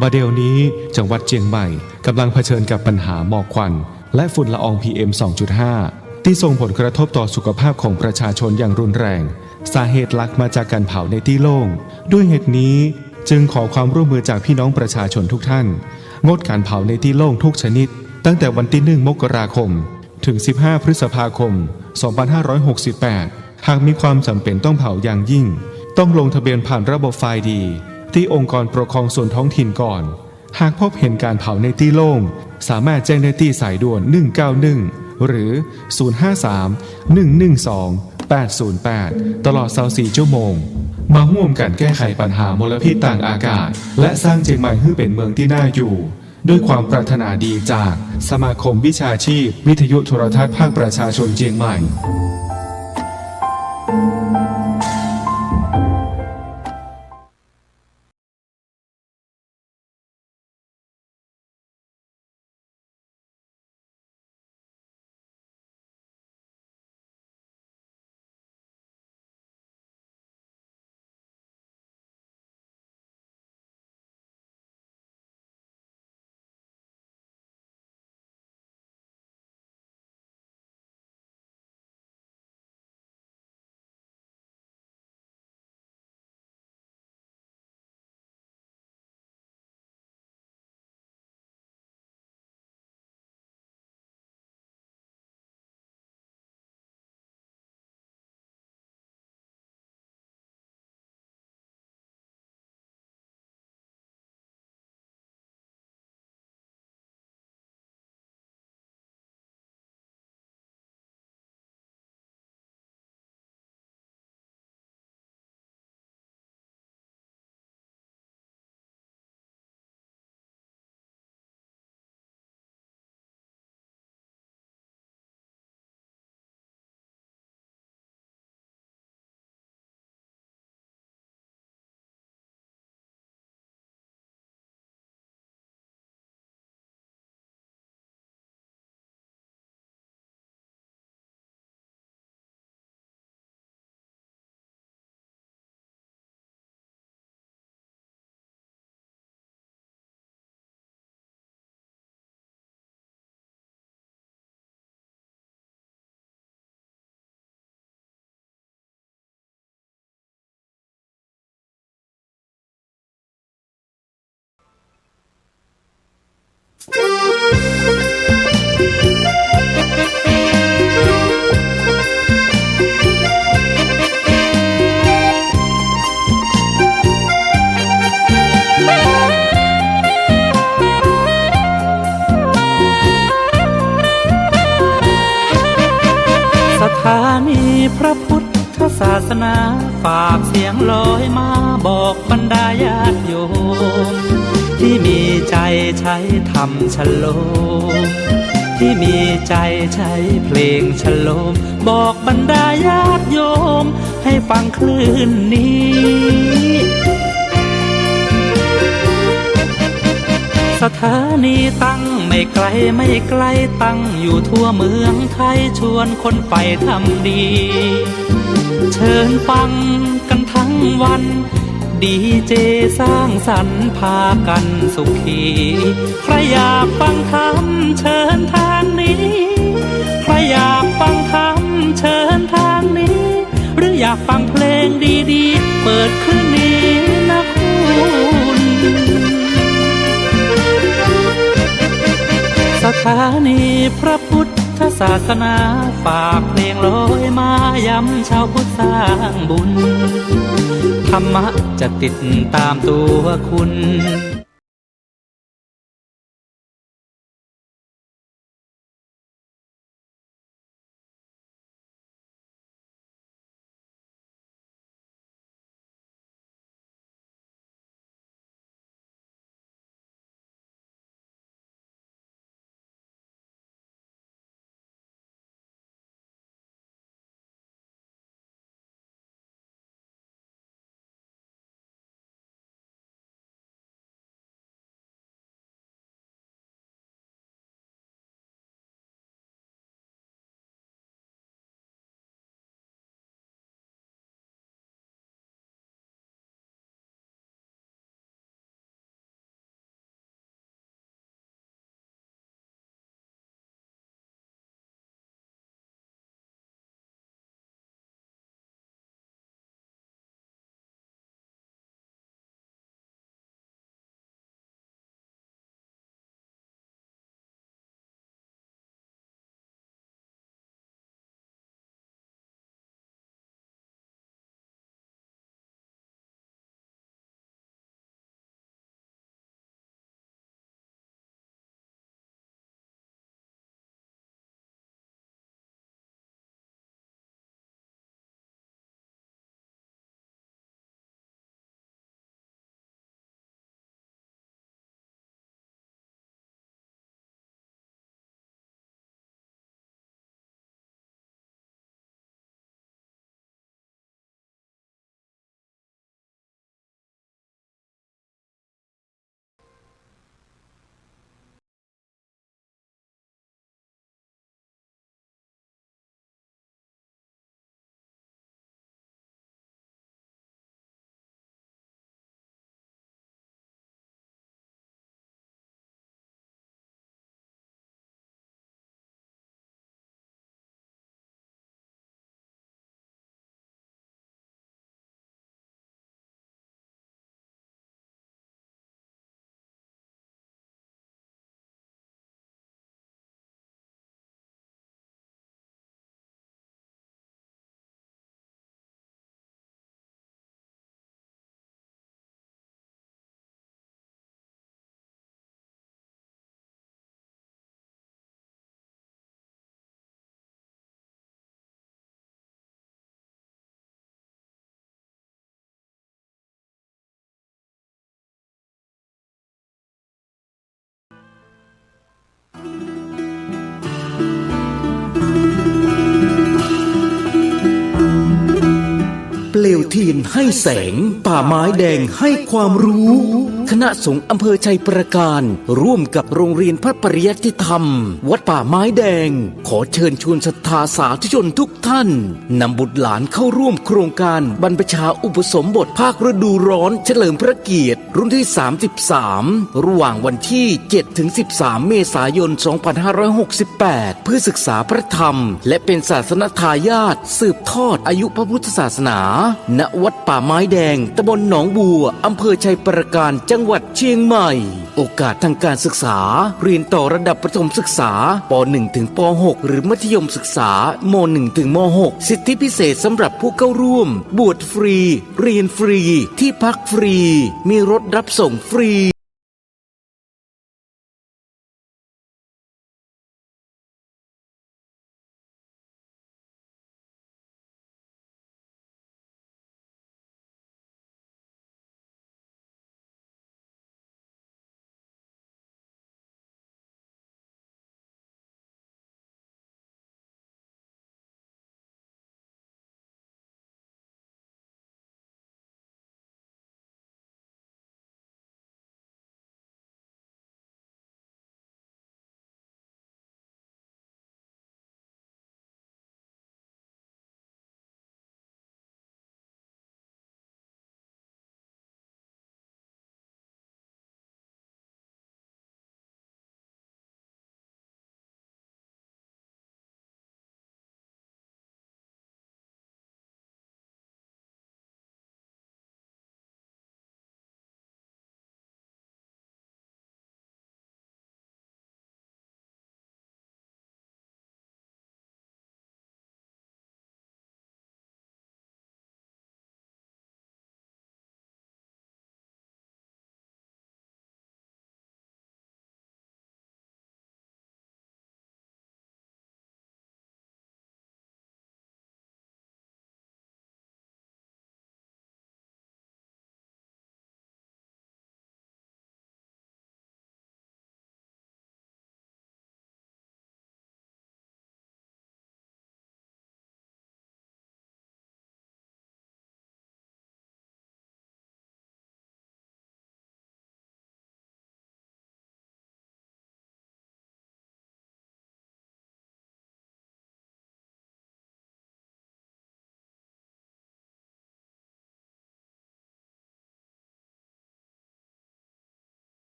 บัดเดี๋ยวนี้จังหวัดเชียงใหม่กำลังเผชิญกับปัญหาหมอกควันและฝุ่นละออง PM 2.5 ที่ส่งผลกระทบต่อสุขภาพของประชาชนอย่างรุนแรงสาเหตุหลักมาจากการเผาในที่โล่งด้วยเหตุนี้จึงขอความร่วมมือจากพี่น้องประชาชนทุกท่านงดการเผาในที่โล่งทุกชนิดตั้งแต่วันที่ 1 มกราคมถึง 15 พฤษภาคม 2568 หากมีความจำเป็นต้องเผาอย่างยิ่งต้องลงทะเบียนผ่านระบบไฟล์ดีที่องค์กรปกครองส่วนท้องถิ่นก่อนหากพบเห็นการเผาในที่โล่งสามารถแจ้งได้ที่สายด่วน 191 หรือ 053-112-808 ตลอด24 ชั่วโมงมาร่วมกันแก้ไขปัญหามลพิษต่างอากาศและสร้างเชียงใหม่ให้เป็นเมืองที่น่าอยู่ด้วยความปรารถนาดีจากสมาคมวิชาชีพวิทยุโทรทัศน์ภาคประชาชนเชียงใหม่สถานีพระพุทธศาสนาฝากเสียงลอยมาบอกบรรดาญาติโยมที่มีใจใช้ธรรมฉโลมที่มีใจใช้เพลงฉโลมบอกบรรดาญาติโยมให้ฟังคลื่นนี้สถานีตั้งไม่ไกลไม่ไกลตั้งอยู่ทั่วเมืองไทยชวนคนไปทำดีเชิญฟังกันทั้งวันดีเจสร้างสรรค์พากันสุขีใครอยากฟังธรรมเชิญทางนี้ใครอยากฟังธรรมเชิญทางนี้หรืออยากฟังเพลงดีๆเปิดคืนนี้นะคุณสถานีพระพุทธศาสนาฝากเพลงลอยมาย้ำชาวพุทธสร้างบุญธรรมะจะติดตามตัวคุณ วเทียนให้แสงป่าไม้แดงให้ความรู้ คณะสงฆ์อำเภอชัยประการร่วมกับโรงเรียนพระปริยัติธรรม วัดป่าไม้แดง ขอเชิญชวนศรัทธาสาธุชนทุกท่านนำบุตรหลานเข้าร่วมโครงการบรรพชาอุปสมบทภาคฤดูร้อนเฉลิมพระเกียรติรุ่นที่ 33 ระหว่างวันที่ 7-13 เมษายน 2568 เพื่อศึกษาพระธรรมและเป็นศาสนทายาทสืบทอดอายุพระพุทธศาสนา ณ วัดป่าไม้แดง ตำบลหนองบัว อำเภอชัยประการจังหวัดเชียงใหม่ โอกาสทางการศึกษา เรียนต่อระดับประถมศึกษาป .1 ถึงป .6 หรือมัธยมศึกษาม1ถึงม .6 สิทธิพิเศษสำหรับผู้เข้าร่วม บวชฟรี เรียนฟรี ที่พักฟรี มีรถรับส่งฟรี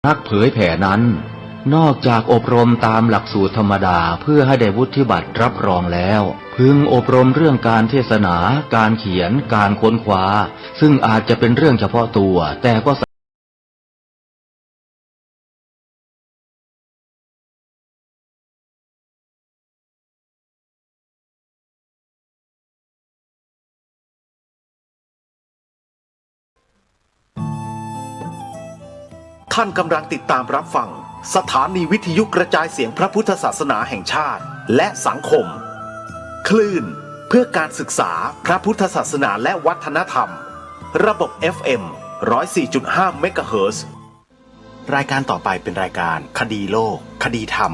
นักเผยแผ่นั้นนอกจากอบรมตามหลักสูตรธรรมดาเพื่อให้ได้วุฒิบัตรรับรองแล้วพึงอบรมเรื่องการเทศนาการเขียนการค้นคว้าซึ่งอาจจะเป็นเรื่องเฉพาะตัวแต่ก็ท่านกำลังติดตามรับฟังสถานีวิทยุกระจายเสียงพระพุทธศาสนาแห่งชาติและสังคมคลื่นเพื่อการศึกษาพระพุทธศาสนาและวัฒนธรรมระบบ FM 104.5 เมกะเฮิรตซ์รายการต่อไปเป็นรายการคดีโลกคดีธรรม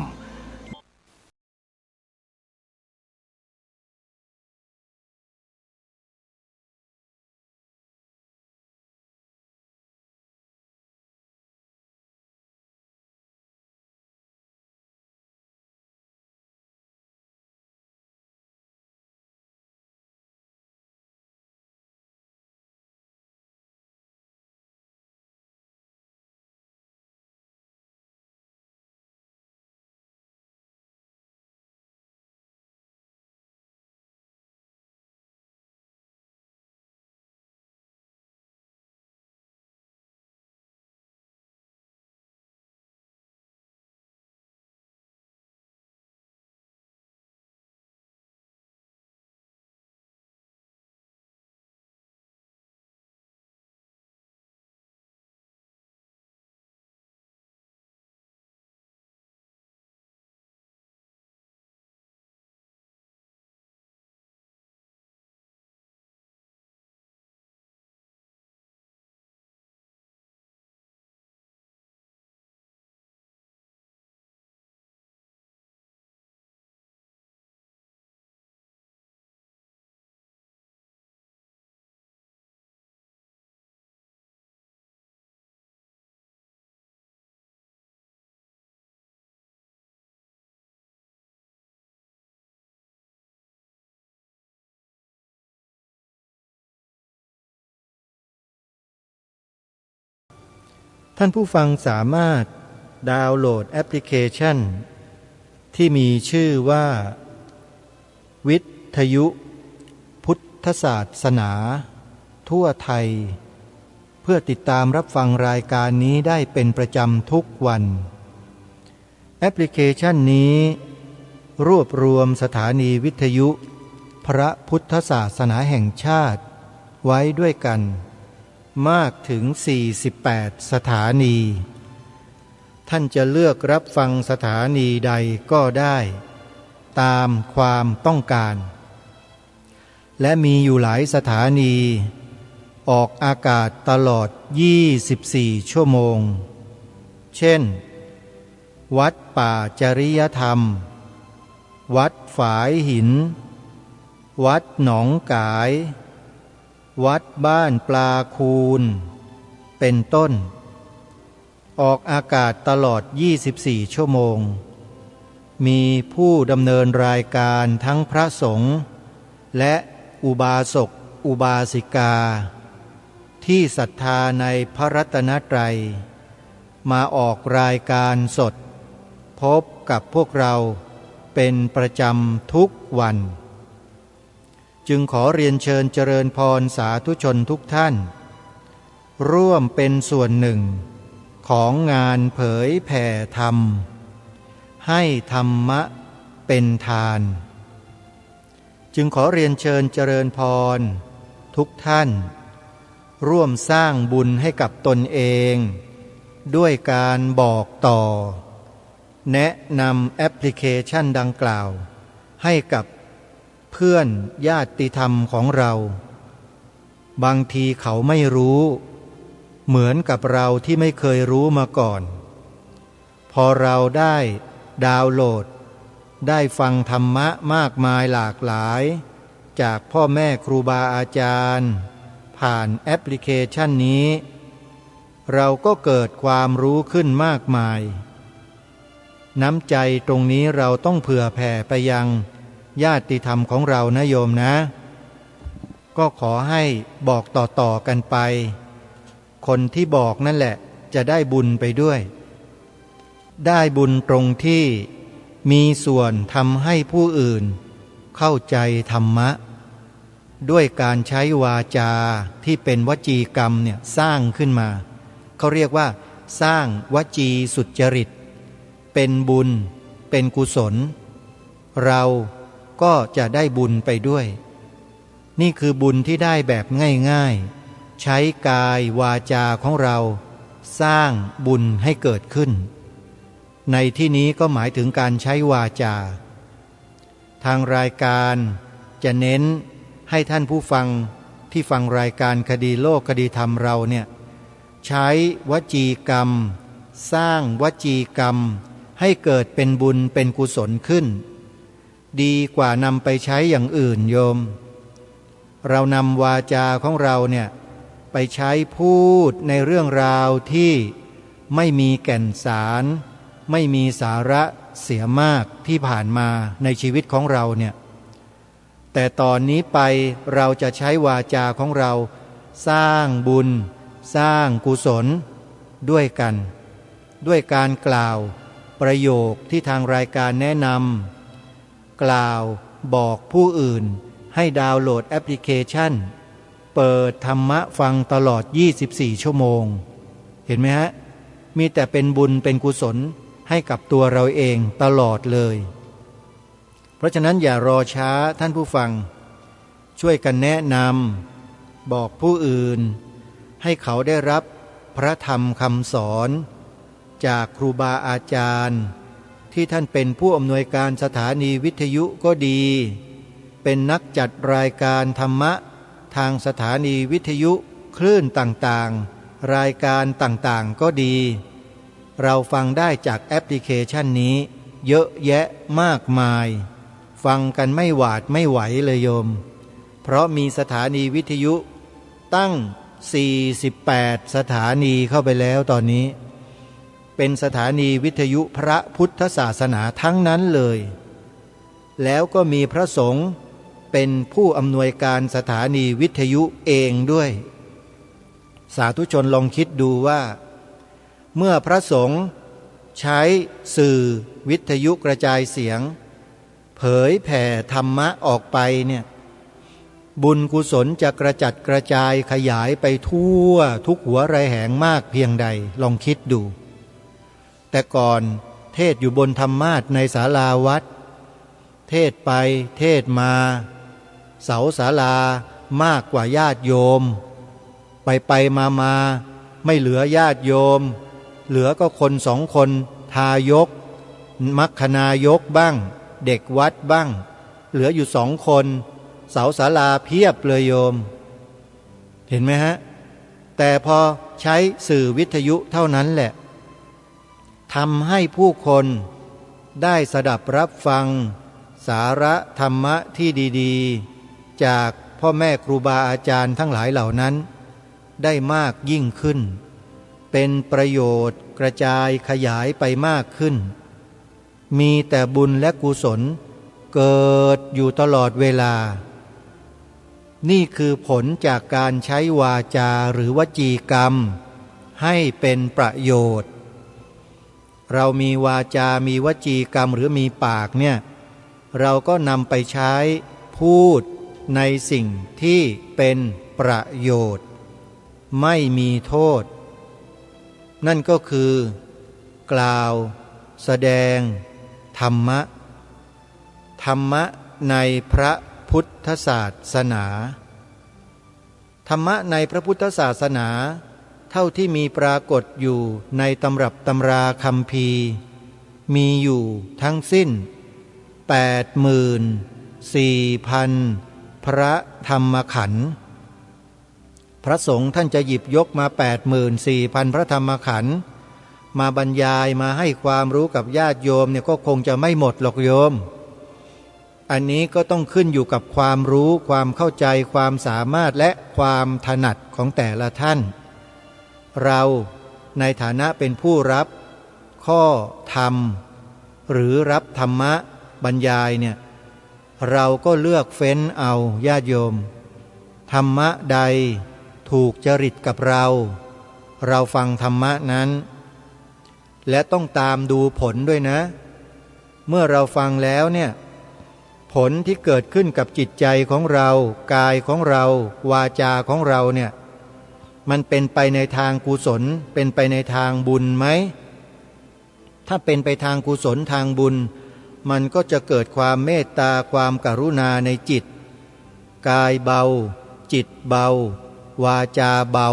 ท่านผู้ฟังสามารถดาวน์โหลดแอปพลิเคชันที่มีชื่อว่าวิทยุพุทธศาสนาทั่วไทยเพื่อติดตามรับฟังรายการนี้ได้เป็นประจำทุกวันแอปพลิเคชันนี้รวบรวมสถานีวิทยุพระพุทธศาสนาแห่งชาติไว้ด้วยกันมากถึง48สถานีท่านจะเลือกรับฟังสถานีใดก็ได้ตามความต้องการและมีอยู่หลายสถานีออกอากาศตลอด24ชั่วโมงเช่นวัดป่าจริยธรรมวัดฝายหินวัดหนองกายวัดบ้านปลาคูนเป็นต้นออกอากาศตลอด24ชั่วโมงมีผู้ดำเนินรายการทั้งพระสงฆ์และอุบาสกอุบาสิกาที่ศรัทธาในพระรัตนตรัยมาออกรายการสดพบกับพวกเราเป็นประจำทุกวันจึงขอเรียนเชิญเจริญพรสาธุชนทุกท่านร่วมเป็นส่วนหนึ่งของงานเผยแผ่ธรรมให้ธรรมะเป็นทานจึงขอเรียนเชิญเจริญพรทุกท่านร่วมสร้างบุญให้กับตนเองด้วยการบอกต่อแนะนำแอปพลิเคชันดังกล่าวให้กับเพื่อนญาติธรรมของเราบางทีเขาไม่รู้เหมือนกับเราที่ไม่เคยรู้มาก่อนพอเราได้ดาวน์โหลดได้ฟังธรรมะมากมายหลากหลายจากพ่อแม่ครูบาอาจารย์ผ่านแอปพลิเคชันนี้เราก็เกิดความรู้ขึ้นมากมายน้ำใจตรงนี้เราต้องเผื่อแผ่ไปยังญาติธรรมของเรานะโยมนะก็ขอให้บอกต่อๆกันไปคนที่บอกนั่นแหละจะได้บุญไปด้วยได้บุญตรงที่มีส่วนทำให้ผู้อื่นเข้าใจธรรมะด้วยการใช้วาจาที่เป็นวจีกรรมเนี่ยสร้างขึ้นมาเขาเรียกว่าสร้างวจีสุจริตเป็นบุญเป็นกุศลเราก็จะได้บุญไปด้วยนี่คือบุญที่ได้แบบง่ายๆใช้กายวาจาของเราสร้างบุญให้เกิดขึ้นในที่นี้ก็หมายถึงการใช้วาจาทางรายการจะเน้นให้ท่านผู้ฟังที่ฟังรายการคดีโลกคดีธรรมเราเนี่ยใช้วจีกรรมสร้างวจีกรรมให้เกิดเป็นบุญเป็นกุศลขึ้นดีกว่านำไปใช้อย่างอื่นโยมเรานำวาจาของเราเนี่ยไปใช้พูดในเรื่องราวที่ไม่มีแก่นสารไม่มีสาระเสียมากที่ผ่านมาในชีวิตของเราเนี่ยแต่ตอนนี้ไปเราจะใช้วาจาของเราสร้างบุญสร้างกุศลด้วยกันด้วยการกล่าวประโยคที่ทางรายการแนะนำกล่าวบอกผู้อื่นให้ดาวน์โหลดแอปพลิเคชันเปิดธรรมะฟังตลอด24ชั่วโมงเห็นไหมฮะมีแต่เป็นบุญเป็นกุศลให้กับตัวเราเองตลอดเลยเพราะฉะนั้นอย่ารอช้าท่านผู้ฟังช่วยกันแนะนำบอกผู้อื่นให้เขาได้รับพระธรรมคำสอนจากครูบาอาจารย์ที่ท่านเป็นผู้อำนวยการสถานีวิทยุก็ดีเป็นนักจัดรายการธรรมะทางสถานีวิทยุคลื่นต่างๆรายการต่างๆก็ดีเราฟังได้จากแอปพลิเคชันนี้เยอะแยะมากมายฟังกันไม่หวาดไม่ไหวเลยโยมเพราะมีสถานีวิทยุตั้ง48สถานีเข้าไปแล้วตอนนี้เป็นสถานีวิทยุพระพุทธศาสนาทั้งนั้นเลยแล้วก็มีพระสงฆ์เป็นผู้อำนวยการสถานีวิทยุเองด้วยสาธุชนลองคิดดูว่า เมื่อพระสงฆ์ใช้สื่อวิทยุกระจายเสียงเผยแผ่ธรรมะออกไปเนี่ยบุญกุศลจะกระจัดกระจายขยายไปทั่วทุกหัวไรแหงมากเพียงใดลองคิดดูแต่ก่อนเทศอยู่บนธรรมาสน์ในศาลาวัดเทศไปเทศมาเสาศาลามากกว่าญาติโยมไปมาไม่เหลือญาติโยมเหลือก็คนสองคนทายกมัคคณายกบ้างเด็กวัดบ้างเหลืออยู่2 คนเสาศาลาเพียบเลยโยมเห็นไหมฮะแต่พอใช้สื่อวิทยุเท่านั้นแหละทำให้ผู้คนได้สดับรับฟังสาระธรรมะที่ดีๆจากพ่อแม่ครูบาอาจารย์ทั้งหลายเหล่านั้นได้มากยิ่งขึ้นเป็นประโยชน์กระจายขยายไปมากขึ้นมีแต่บุญและกุศลเกิดอยู่ตลอดเวลานี่คือผลจากการใช้วาจาหรือวจีกรรมให้เป็นประโยชน์เรามีวาจามีวจีกรรมหรือมีปากเนี่ยเราก็นำไปใช้พูดในสิ่งที่เป็นประโยชน์ไม่มีโทษนั่นก็คือกล่าวแสดงธรรมะในพระพุทธศาสนาธรรมะในพระพุทธศาสนาเท่าที่มีปรากฏอยู่ในตำรับตำราคัมภีร์มีอยู่ทั้งสิ้น 84,000 พระธรรมขันธ์พระสงฆ์ท่านจะหยิบยกมา 84,000 พระธรรมขันธ์มาบรรยายมาให้ความรู้กับญาติโยมเนี่ยก็คงจะไม่หมดหรอกโยมอันนี้ก็ต้องขึ้นอยู่กับความรู้ความเข้าใจความสามารถและความถนัดของแต่ละท่านเราในฐานะเป็นผู้รับข้อธรรมหรือรับธรรมะบรรยายเนี่ยเราก็เลือกเฟ้นเอาญาติโยมธรรมะใดถูกจริตกับเราฟังธรรมะนั้นและต้องตามดูผลด้วยนะเมื่อเราฟังแล้วเนี่ยผลที่เกิดขึ้นกับจิตใจของเรากายของเราวาจาของเราเนี่ยมันเป็นไปในทางกุศลเป็นไปในทางบุญไหมถ้าเป็นไปทางกุศลทางบุญมันก็จะเกิดความเมตตาความกรุณาในจิตกายเบาจิตเบาวาจาเบา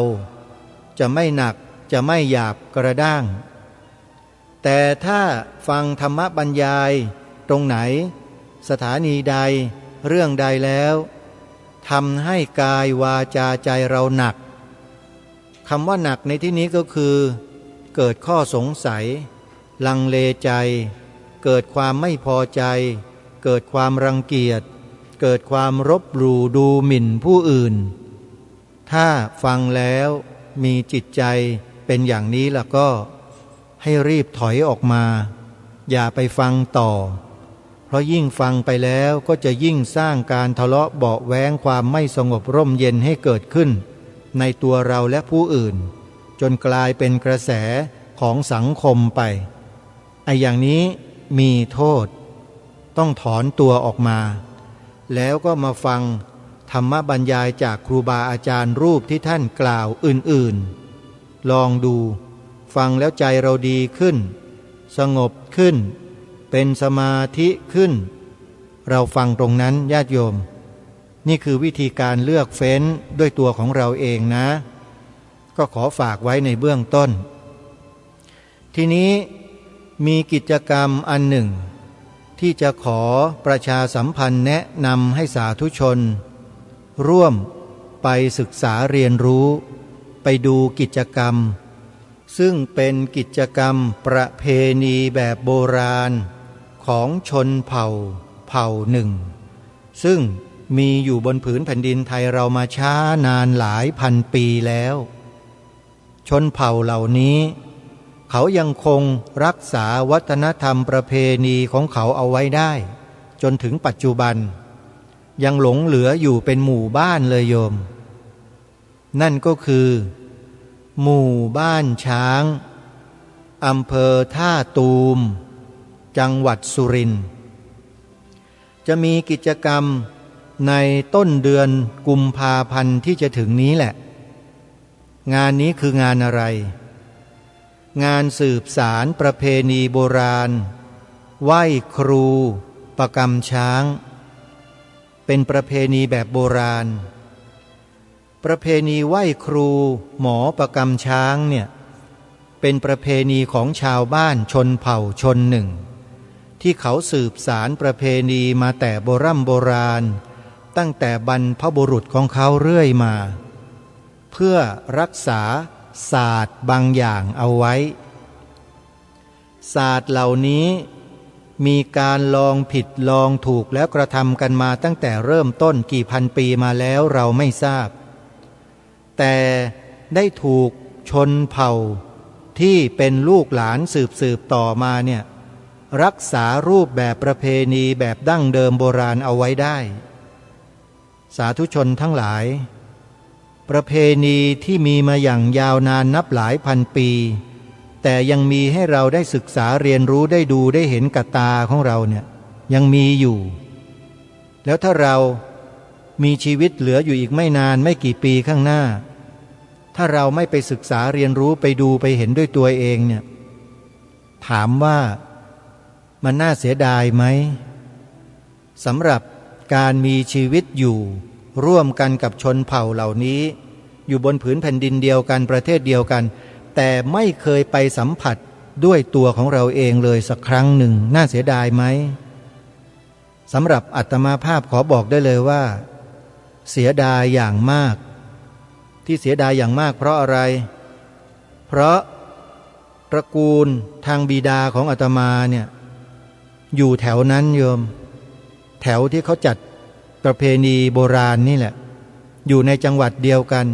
จะไม่หนักจะไม่หยาบกระด้างแต่ถ้าฟังธรรมบรรยายตรงไหนสถานีใดเรื่องใดแล้วทำให้กายวาจาใจเราหนักคำว่าหนักในที่นี้ก็คือเกิดข้อสงสัยลังเลใจเกิดความไม่พอใจเกิดความรังเกียจเกิดความรบหลู่ดูหมิ่นผู้อื่นถ้าฟังแล้วมีจิตใจเป็นอย่างนี้ล่ะก็ให้รีบถอยออกมาอย่าไปฟังต่อเพราะยิ่งฟังไปแล้วก็จะยิ่งสร้างการทะเลาะเบาะแว้งความไม่สงบร่มเย็นให้เกิดขึ้นในตัวเราและผู้อื่นจนกลายเป็นกระแสของสังคมไปอย่างนี้มีโทษต้องถอนตัวออกมาแล้วก็มาฟังธรรมบรรยายจากครูบาอาจารย์รูปที่ท่านกล่าวอื่นๆลองดูฟังแล้วใจเราดีขึ้นสงบขึ้นเป็นสมาธิขึ้นเราฟังตรงนั้นญาติโยมนี่คือวิธีการเลือกเฟ้นด้วยตัวของเราเองนะก็ขอฝากไว้ในเบื้องต้นทีนี้มีกิจกรรมอันหนึ่งที่จะขอประชาสัมพันธ์แนะนำให้สาธุชนร่วมไปศึกษาเรียนรู้ไปดูกิจกรรมซึ่งเป็นกิจกรรมประเพณีแบบโบราณของชนเผ่าหนึ่งซึ่งมีอยู่บนผืนแผ่นดินไทยเรามาช้านานหลายพันปีแล้วชนเผ่าเหล่านี้เขายังคงรักษาวัฒนธรรมประเพณีของเขาเอาไว้ได้จนถึงปัจจุบันยังหลงเหลืออยู่เป็นหมู่บ้านเลยโยมนั่นก็คือหมู่บ้านช้าง อำเภอท่าตูมจังหวัดสุรินทร์จะมีกิจกรรมในต้นเดือนกุมภาพันธ์ที่จะถึงนี้แหละงานนี้คืองานอะไรงานสืบสารประเพณีโบราณไหว้ครูประกำช้างเป็นประเพณีแบบโบราณประเพณีไหว้ครูหมอประกำช้างเนี่ยเป็นประเพณีของชาวบ้านชนเผ่าชนหนึ่งที่เขาสืบสารประเพณีมาแต่โบราณตั้งแต่บรรพบุรุษของเขาเรื่อยมาเพื่อรักษาศาสตร์บางอย่างเอาไว้ศาสตร์เหล่านี้มีการลองผิดลองถูกแล้วกระทำกันมาตั้งแต่เริ่มต้นกี่พันปีมาแล้วเราไม่ทราบแต่ได้ถูกชนเผ่าที่เป็นลูกหลานสืบต่อมาเนี่ยรักษารูปแบบประเพณีแบบดั้งเดิมโบราณเอาไว้ได้สาธุชนทั้งหลายประเพณีที่มีมาอย่างยาวนานนับหลายพันปีแต่ยังมีให้เราได้ศึกษาเรียนรู้ได้ดูได้เห็นกับตาของเราเนี่ยยังมีอยู่แล้วถ้าเรามีชีวิตเหลืออยู่อีกไม่นานไม่กี่ปีข้างหน้าถ้าเราไม่ไปศึกษาเรียนรู้ไปดูไปเห็นด้วยตัวเองเนี่ยถามว่ามันน่าเสียดายไหมสำหรับการมีชีวิตอยู่ร่วมกันกับชนเผ่าเหล่านี้อยู่บนผืนแผ่นดินเดียวกันประเทศเดียวกันแต่ไม่เคยไปสัมผัสด้วยตัวของเราเองเลยสักครั้งหนึ่งน่าเสียดายไหมสำหรับอาตมาภาพขอบอกได้เลยว่าเสียดายอย่างมากที่เสียดายอย่างมากเพราะอะไรเพราะตระกูลทางบิดาของอาตมาเนี่ยอยู่แถวนั้นโยมแถวที่เขาจัดประเพณีโบราณนี่แหละอยู่ในจังหวัดเดียวกัน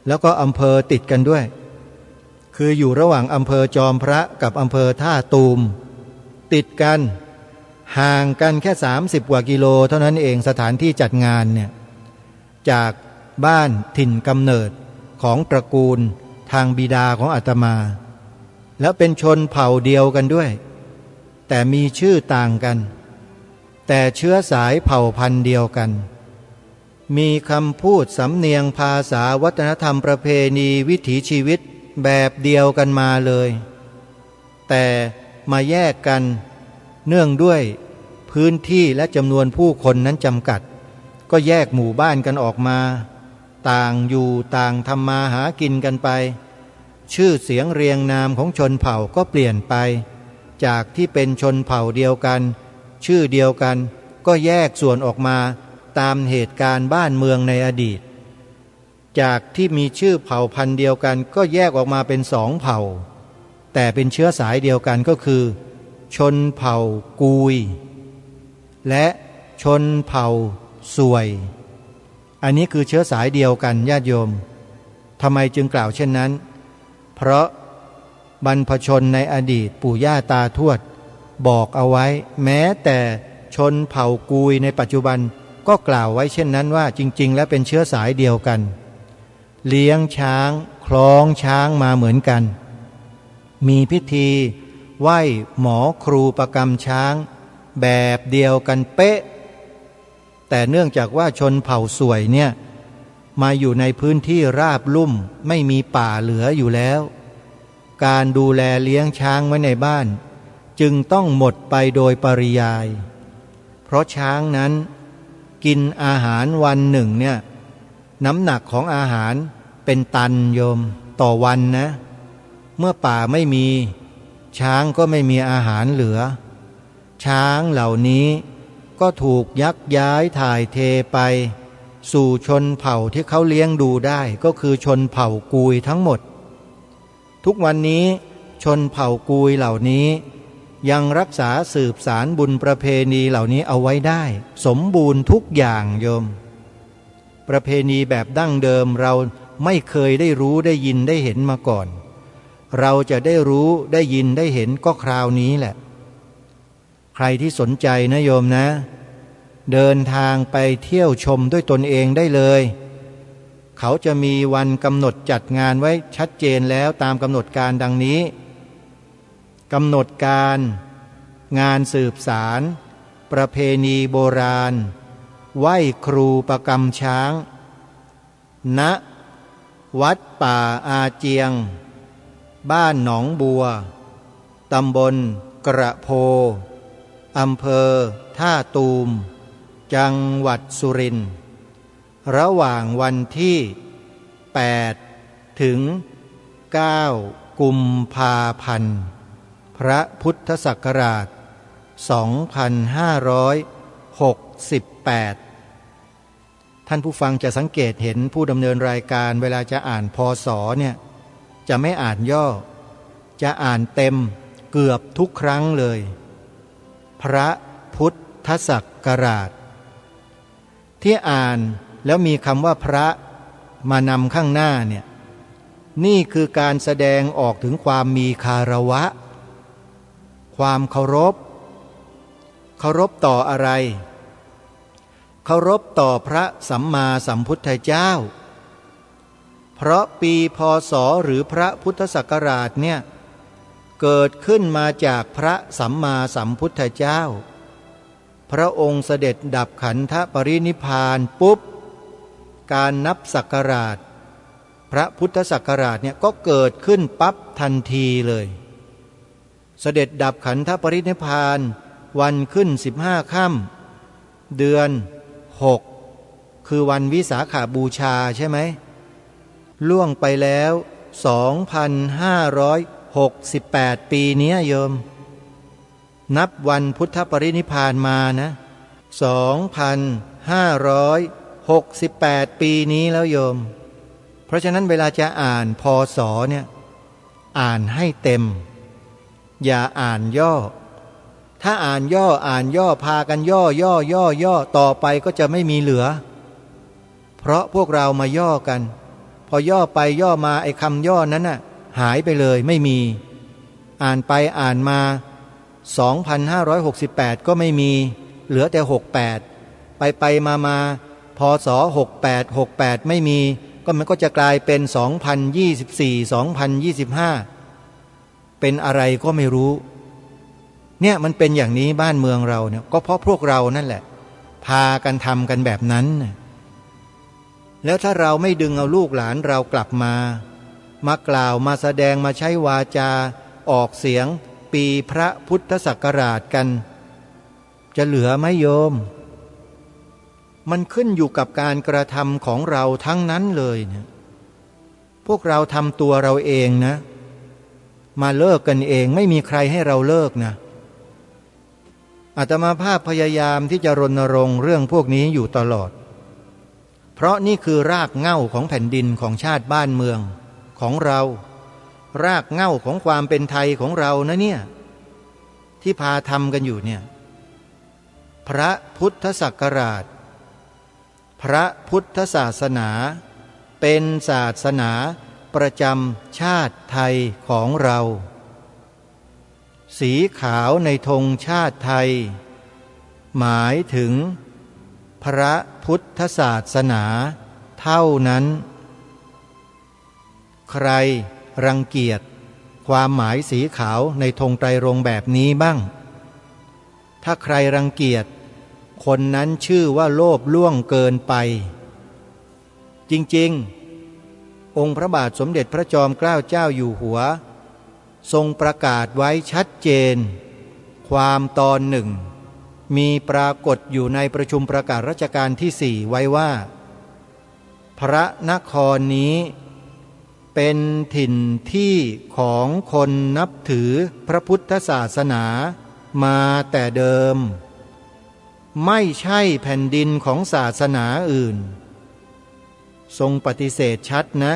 แล้วก็อำเภอติดกันด้วยคืออยู่ระหว่างอำเภอจอมพระกับอำเภอท่าตูมติดกันห่างกันแค่30 กว่ากิโลเท่านั้นเองสถานที่จัดงานเนี่ยจากบ้านถิ่นกำเนิดของตระกูลทางบิดาของอาตมาแล้วเป็นชนเผ่าเดียวกันด้วยแต่มีชื่อต่างกันแต่เชื้อสายเผ่าพันธุ์เดียวกันมีคำพูดสำเนียงภาษาวัฒนธรรมประเพณีวิถีชีวิตแบบเดียวกันมาเลยแต่มาแยกกันเนื่องด้วยพื้นที่และจำนวนผู้คนนั้นจำกัดก็แยกหมู่บ้านกันออกมาต่างอยู่ต่างทำมาหากินกันไปชื่อเสียงเรียงนามของชนเผ่าก็เปลี่ยนไปจากที่เป็นชนเผ่าเดียวกันชื่อเดียวกันก็แยกส่วนออกมาตามเหตุการณ์บ้านเมืองในอดีตจากที่มีชื่อเผ่าพันธุ์เดียวกันก็แยกออกมาเป็น2 เผ่าแต่เป็นเชื้อสายเดียวกันก็คือชนเผ่ากุยและชนเผ่าสวยอันนี้คือเชื้อสายเดียวกันญาติโยมทำไมจึงกล่าวเช่นนั้นเพราะบรรพชนในอดีตปู่ย่าตาทวดบอกเอาไว้แม้แต่ชนเผ่ากุยในปัจจุบันก็กล่าวไว้เช่นนั้นว่าจริงๆแล้วเป็นเชื้อสายเดียวกันเลี้ยงช้างคล้องช้างมาเหมือนกันมีพิธีไหว้หมอครูประกำช้างแบบเดียวกันเป๊ะแต่เนื่องจากว่าชนเผ่าสวยเนี่ยมาอยู่ในพื้นที่ราบลุ่มไม่มีป่าเหลืออยู่แล้วการดูแลเลี้ยงช้างไว้ในบ้านจึงต้องหมดไปโดยปริยายเพราะช้างนั้นกินอาหารวันหนึ่งเนี่ยน้ำหนักของอาหารเป็นตันโยมต่อวันนะเมื่อป่าไม่มีช้างก็ไม่มีอาหารเหลือช้างเหล่านี้ก็ถูกยักย้ายถ่ายเทไปสู่ชนเผ่าที่เขาเลี้ยงดูได้ก็คือชนเผ่ากุยทั้งหมดทุกวันนี้ชนเผ่ากุยเหล่านี้ยังรักษาสืบสารบุญประเพณีเหล่านี้เอาไว้ได้สมบูรณ์ทุกอย่างโยมประเพณีแบบดั้งเดิมเราไม่เคยได้รู้ได้ยินได้เห็นมาก่อนเราจะได้รู้ได้ยินได้เห็นก็คราวนี้แหละใครที่สนใจนะโยมนะเดินทางไปเที่ยวชมด้วยตนเองได้เลยเขาจะมีวันกำหนดจัดงานไว้ชัดเจนแล้วตามกำหนดการดังนี้ กำหนดการงานสืบสารประเพณีโบราณไหว้ครูประกำช้างณวัดป่าอาเจียงบ้านหนองบัวตำบลกระโพอำเภอท่าตูมจังหวัดสุรินทร์ระหว่างวันที่8ถึง9กุมภาพันธ์พระพุทธศักราช2568ท่านผู้ฟังจะสังเกตเห็นผู้ดำเนินรายการเวลาจะอ่านพศเนี่ยจะไม่อ่านย่อจะอ่านเต็มเกือบทุกครั้งเลยพระพุทธศักราชที่อ่านแล้วมีคำว่าพระมานำข้างหน้าเนี่ยนี่คือการแสดงออกถึงความมีคารวะความเคารพต่ออะไรเคารพต่อพระสัมมาสัมพุทธเจ้าเพราะปีพศหรือพระพุทธศักราชเนี่ยเกิดขึ้นมาจากพระสัมมาสัมพุทธเจ้าพระองค์เสด็จดับขันธปรินิพพานปุ๊บการนับศักราชพระพุทธศักราชเนี่ยก็เกิดขึ้นปั๊บทันทีเลยเสด็จดับขันธปรินิพพานวันขึ้น15 ค่ำเดือน6คือวันวิสาขบูชาใช่ไหมล่วงไปแล้ว2,568 ปีนี้โยมนับวันพุทธปรินิพพานมานะ2,568 ปีนี้แล้วโยมเพราะฉะนั้นเวลาจะอ่านพศเนี่ยอ่านให้เต็มอย่าอ่านย่อถ้าอ่านย่อพากันย่อต่อไปก็จะไม่มีเหลือเพราะพวกเรามาย่อกันพอย่อไปย่อมาไอ้คำย่อนั้นน่ะหายไปเลยไม่มีอ่านไปอ่านมา2,568ก็ไม่มีเหลือแต่68ไปมาพศ68ไม่มีก็มันก็จะกลายเป็น2024 2025เป็นอะไรก็ไม่รู้เนี่ยมันเป็นอย่างนี้บ้านเมืองเราเนี่ยก็เพราะพวกเรานั่นแหละพากันทำกันแบบนั้นแล้วถ้าเราไม่ดึงเอาลูกหลานเรากลับมากล่าวมาแสดงมาใช้วาจาออกเสียงปีพระพุทธศักราชกันจะเหลือไหมโยมมันขึ้นอยู่กับการกระทำของเราทั้งนั้นเลยเนี่ยพวกเราทำตัวเราเองนะมาเลิกกันเองไม่มีใครให้เราเลิกนะอาตมาภาพพยายามที่จะรณรงค์เรื่องพวกนี้อยู่ตลอดเพราะนี่คือรากเหง้าของแผ่นดินของชาติบ้านเมืองของเรารากเหง้าของความเป็นไทยของเรานะเนี่ยที่พาทำกันอยู่เนี่ยพระพุทธศักราชพระพุทธศาสนาเป็นศาสนาประจำชาติไทยของเราสีขาวในธงชาติไทยหมายถึงพระพุทธศาสนาเท่านั้นใครรังเกียจความหมายสีขาวในธงไตรรงค์แบบนี้บ้างถ้าใครรังเกียจคนนั้นชื่อว่าโลภล่วงเกินไปจริงๆองค์พระบาทสมเด็จพระจอมเกล้าเจ้าอยู่หัวทรงประกาศไว้ชัดเจนความตอนหนึ่งมีปรากฏอยู่ในประชุมประกาศรัชกาลที่4ไว้ว่าพระนครนี้เป็นถิ่นที่ของคนนับถือพระพุทธศาสนามาแต่เดิมไม่ใช่แผ่นดินของศาสนาอื่นทรงปฏิเสธชัดนะ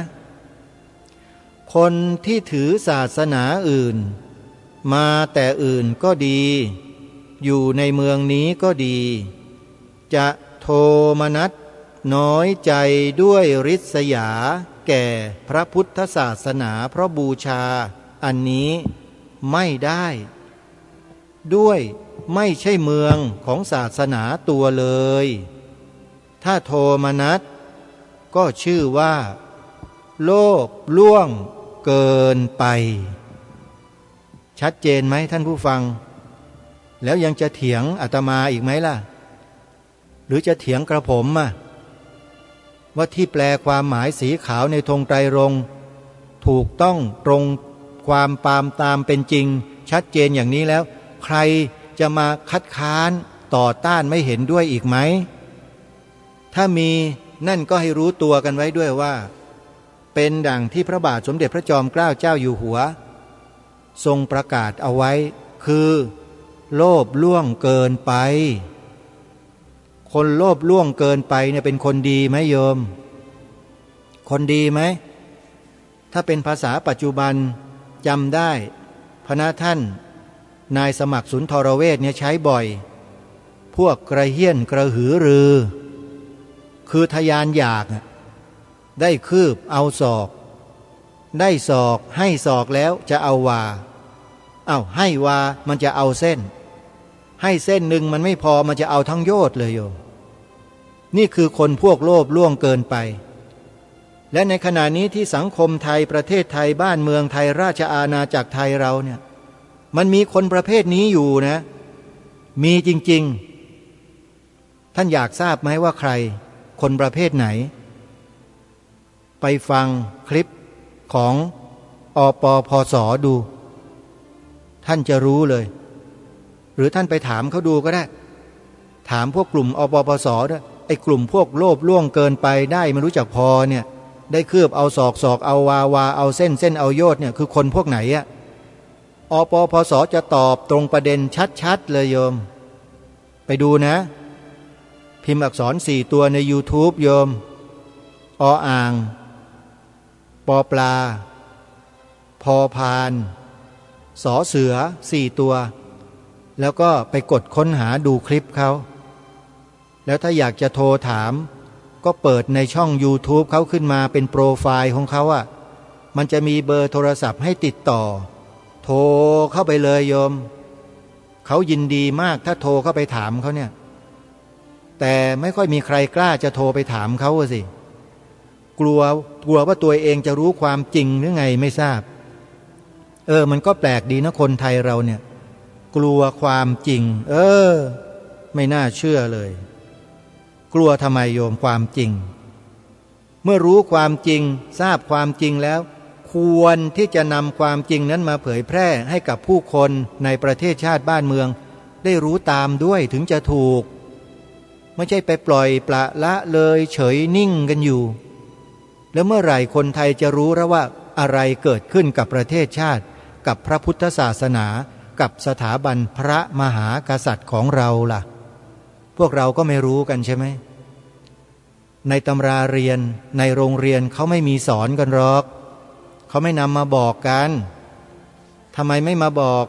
คนที่ถือศาสนาอื่นมาแต่อื่นก็ดีอยู่ในเมืองนี้ก็ดีจะโทมนัสน้อยใจด้วยริษยาแก่พระพุทธศาสนาเพราะบูชาอันนี้ไม่ได้ด้วยไม่ใช่เมืองของศาสนาตัวเลยถ้าโทมนัสก็ชื่อว่าโลภล่วงเกินไป ชัดเจนไหมท่านผู้ฟังแล้วยังจะเถียงอาตมาอีกไหมล่ะหรือจะเถียงกระผมว่าที่แปลความหมายสีขาวในธงไตรรงค์ถูกต้องตรงความตามเป็นจริงชัดเจนอย่างนี้แล้วใครจะมาคัดค้านต่อต้านไม่เห็นด้วยอีกไหมถ้ามีนั่นก็ให้รู้ตัวกันไว้ด้วยว่าเป็นดังที่พระบาทสมเด็จพระจอมเกล้าเจ้าอยู่หัวทรงประกาศเอาไว้คือโลภล่วงเกินไปคนโลภล่วงเกินไปเนี่ยเป็นคนดีไหมโยมคนดีไหมถ้าเป็นภาษาปัจจุบันจำได้พระท่านนายสมัครสุนทรเวชเนี่ยใช้บ่อยพวกกระเฮี้ยนกระหือรือคือทยานอยากได้คืบเอาศอกได้ศอกให้ศอกแล้วจะเอาวาให้วามันจะเอาเส้นให้เส้นหนึ่งมันไม่พอมันจะเอาทั้งโยชน์เลยโยมนี่คือคนพวกโลภล่วงเกินไปและในขณะนี้ที่สังคมไทยประเทศไทยบ้านเมืองไทยราชอาณาจักรไทยเราเนี่ยมันมีคนประเภทนี้อยู่นะมีจริงๆท่านอยากทราบไหมว่าใครคนประเภทไหนไปฟังคลิปของอปพส.ดูท่านจะรู้เลยหรือท่านไปถามเขาดูก็ได้ถามพวกกลุ่มอปพส.ด้วยไอ้กลุ่มพวกโลภล่วงเกินไปได้ไม่รู้จักพอเนี่ยได้คืบเอาศอกเอาวาเอาเส้นเอาโยชน์เนี่ยคือคนพวกไหนอปพส.จะตอบตรงประเด็นชัดๆเลยโยมไปดูนะพิมพ์อักษร4ตัวใน YouTube โยมออ่างปอปลาพอพานสอเสือ4ตัวแล้วก็ไปกดค้นหาดูคลิปเขาแล้วถ้าอยากจะโทรถามก็เปิดในช่อง YouTube เขาขึ้นมาเป็นโปรไฟล์ของเขามันจะมีเบอร์โทรศัพท์ให้ติดต่อโทรเข้าไปเลยโยมเขายินดีมากถ้าโทรเข้าไปถามเขาเนี่ยแต่ไม่ค่อยมีใครกล้าจะโทรไปถามเขาสิกลัวว่าตัวเองจะรู้ความจริงหรือไงไม่ทราบมันก็แปลกดีนะคนไทยเราเนี่ยกลัวความจริงไม่น่าเชื่อเลยกลัวทำไมโยมความจริงเมื่อรู้ความจริงทราบความจริงแล้วควรที่จะนำความจริงนั้นมาเผยแพร่ให้กับผู้คนในประเทศชาติบ้านเมืองได้รู้ตามด้วยถึงจะถูกไม่ใช่ไปปล่อยปละละเลยเฉยนิ่งกันอยู่แล้วเมื่อไหร่คนไทยจะรู้แล้วว่าอะไรเกิดขึ้นกับประเทศชาติกับพระพุทธศาสนากับสถาบันพระมหากษัตริย์ของเราล่ะพวกเราก็ไม่รู้กันใช่ไหมในตำราเรียนในโรงเรียนเขาไม่มีสอนกันหรอกเขาไม่นำมาบอกกันทำไมไม่มาบอก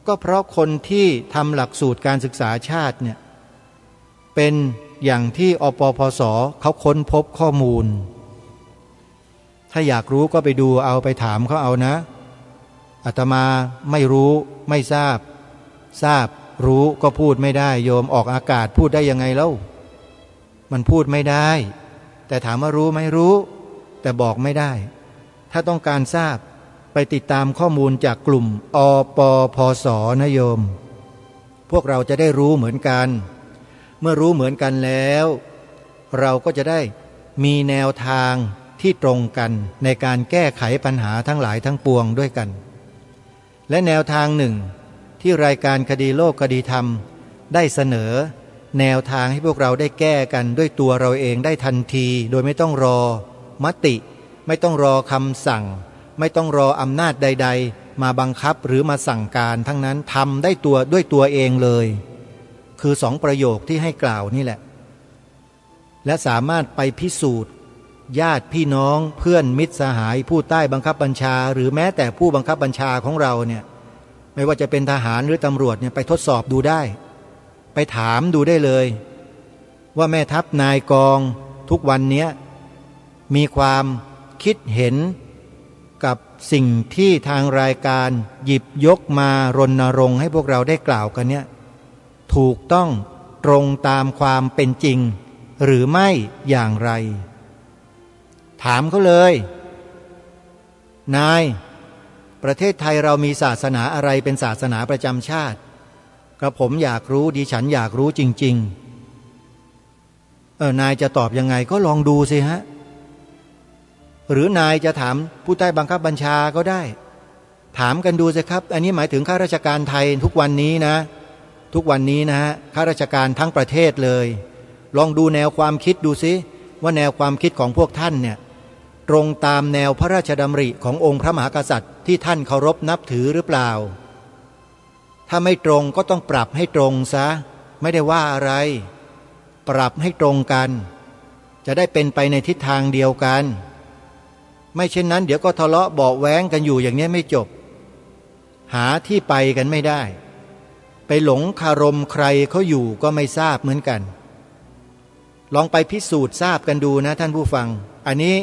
ก็เพราะคนที่ทำหลักสูตรการศึกษาชาติเนี่ยเป็นอย่างที่อปพส.เขาค้นพบข้อมูลถ้าอยากรู้ก็ไปดูเอาไปถามเขาเอานะอาตมาไม่รู้ไม่ทราบรู้ก็พูดไม่ได้โยมออกอากาศพูดได้ยังไงเล่ามันพูดไม่ได้แต่ถามว่ารู้ไหมรู้แต่บอกไม่ได้ถ้าต้องการทราบไปติดตามข้อมูลจากกลุ่มอปพส.นะโยมพวกเราจะได้รู้เหมือนกันเมื่อรู้เหมือนกันแล้วเราก็จะได้มีแนวทางที่ตรงกันในการแก้ไขปัญหาทั้งหลายทั้งปวงด้วยกันและแนวทางหนึ่งที่รายการคดีโลกคดีธรรมได้เสนอแนวทางให้พวกเราได้แก้กันด้วยตัวเราเองได้ทันทีโดยไม่ต้องรอมติไม่ต้องรอคำสั่งไม่ต้องรออำนาจใดๆมาบังคับหรือมาสั่งการทั้งนั้นทำได้ด้วยตัวเองเลยคือ2ประโยคที่ให้กล่าวนี่แหละและสามารถไปพิสูจน์ญาติพี่น้องเพื่อนมิตรสหายผู้ใต้บังคับบัญชาหรือแม้แต่ผู้บังคับบัญชาของเราเนี่ยไม่ว่าจะเป็นทหารหรือตำรวจเนี่ยไปทดสอบดูได้ไปถามดูได้เลยว่าแม่ทัพนายกองทุกวันนี้มีความคิดเห็นกับสิ่งที่ทางรายการหยิบยกมารณรงค์ให้พวกเราได้กล่าวกันเนี่ยถูกต้องตรงตามความเป็นจริงหรือไม่อย่างไรถามเขาเลยนาย ประเทศไทยเรามีศาสนาอะไรเป็นศาสนาประจำชาติกระผมอยากรู้ดิฉันอยากรู้จริงๆนายจะตอบยังไงก็ลองดูสิฮะหรือนายจะถามผู้ใต้บังคับบัญชาก็ได้ถามกันดูสิครับอันนี้หมายถึงข้าราชการไทยทุกวันนี้นะทุกวันนี้นะฮะข้าราชการทั้งประเทศเลยลองดูแนวความคิดดูสิว่าแนวความคิดของพวกท่านเนี่ยตรงตามแนวพระราชดำริขององค์พระมหากษัตริย์ที่ท่านเคารพนับถือหรือเปล่าถ้าไม่ตรงก็ต้องปรับให้ตรงซะไม่ได้ว่าอะไรปรับให้ตรงกันจะได้เป็นไปในทิศทางเดียวกันไม่เช่นนั้นเดี๋ยวก็ทะเลาะเบาะแว้งกันอยู่อย่างนี้ไม่จบหาที่ไปกันไม่ได้ไปหลงคารมใครเขาอยู่ก็ไม่ทราบเหมือนกันลองไปพิสูจน์ทราบกันดูนะท่านผู้ฟังอันนี้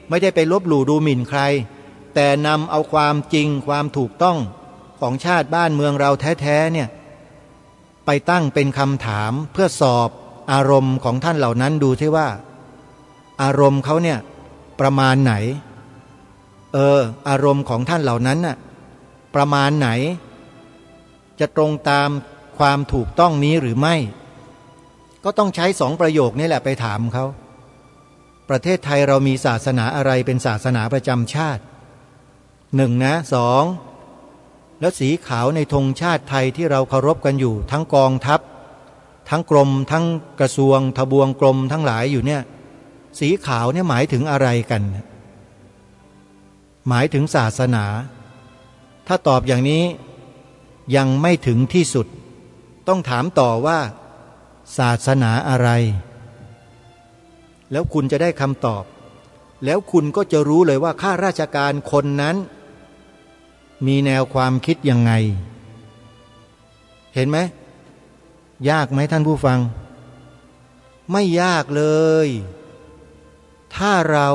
ไม่ได้ไปลบหลู่ดูหมิ่นใครแต่นำเอาความจริงความถูกต้องของชาติบ้านเมืองเราแท้ๆเนี่ยไปตั้งเป็นคำถามเพื่อสอบอารมณ์ของท่านเหล่านั้นดูที่ว่าอารมณ์เขาเนี่ยประมาณไหนอารมณ์ของท่านเหล่านั้นน่ะประมาณไหนจะตรงตามความถูกต้องนี้หรือไม่ก็ต้องใช้สองประโยคนี้แหละไปถามเขาประเทศไทยเรามีศาสนาอะไรเป็นศาสนาประจำชาติหนึ่งนะสองแล้วสีขาวในธงชาติไทยที่เราเคารพกันอยู่ทั้งกองทัพทั้งกรมทั้งกระทรวงทบวงกรมทั้งหลายอยู่เนี่ยสีขาวเนี่ยหมายถึงอะไรกันหมายถึงศาสนาถ้าตอบอย่างนี้ยังไม่ถึงที่สุดต้องถามต่อว่าศาสนาอะไรแล้วคุณจะได้คำตอบแล้วคุณก็จะรู้เลยว่าข้าราชการคนนั้นมีแนวความคิดยังไงเห็นไหมยากไหมท่านผู้ฟังไม่ยากเลยถ้าเรา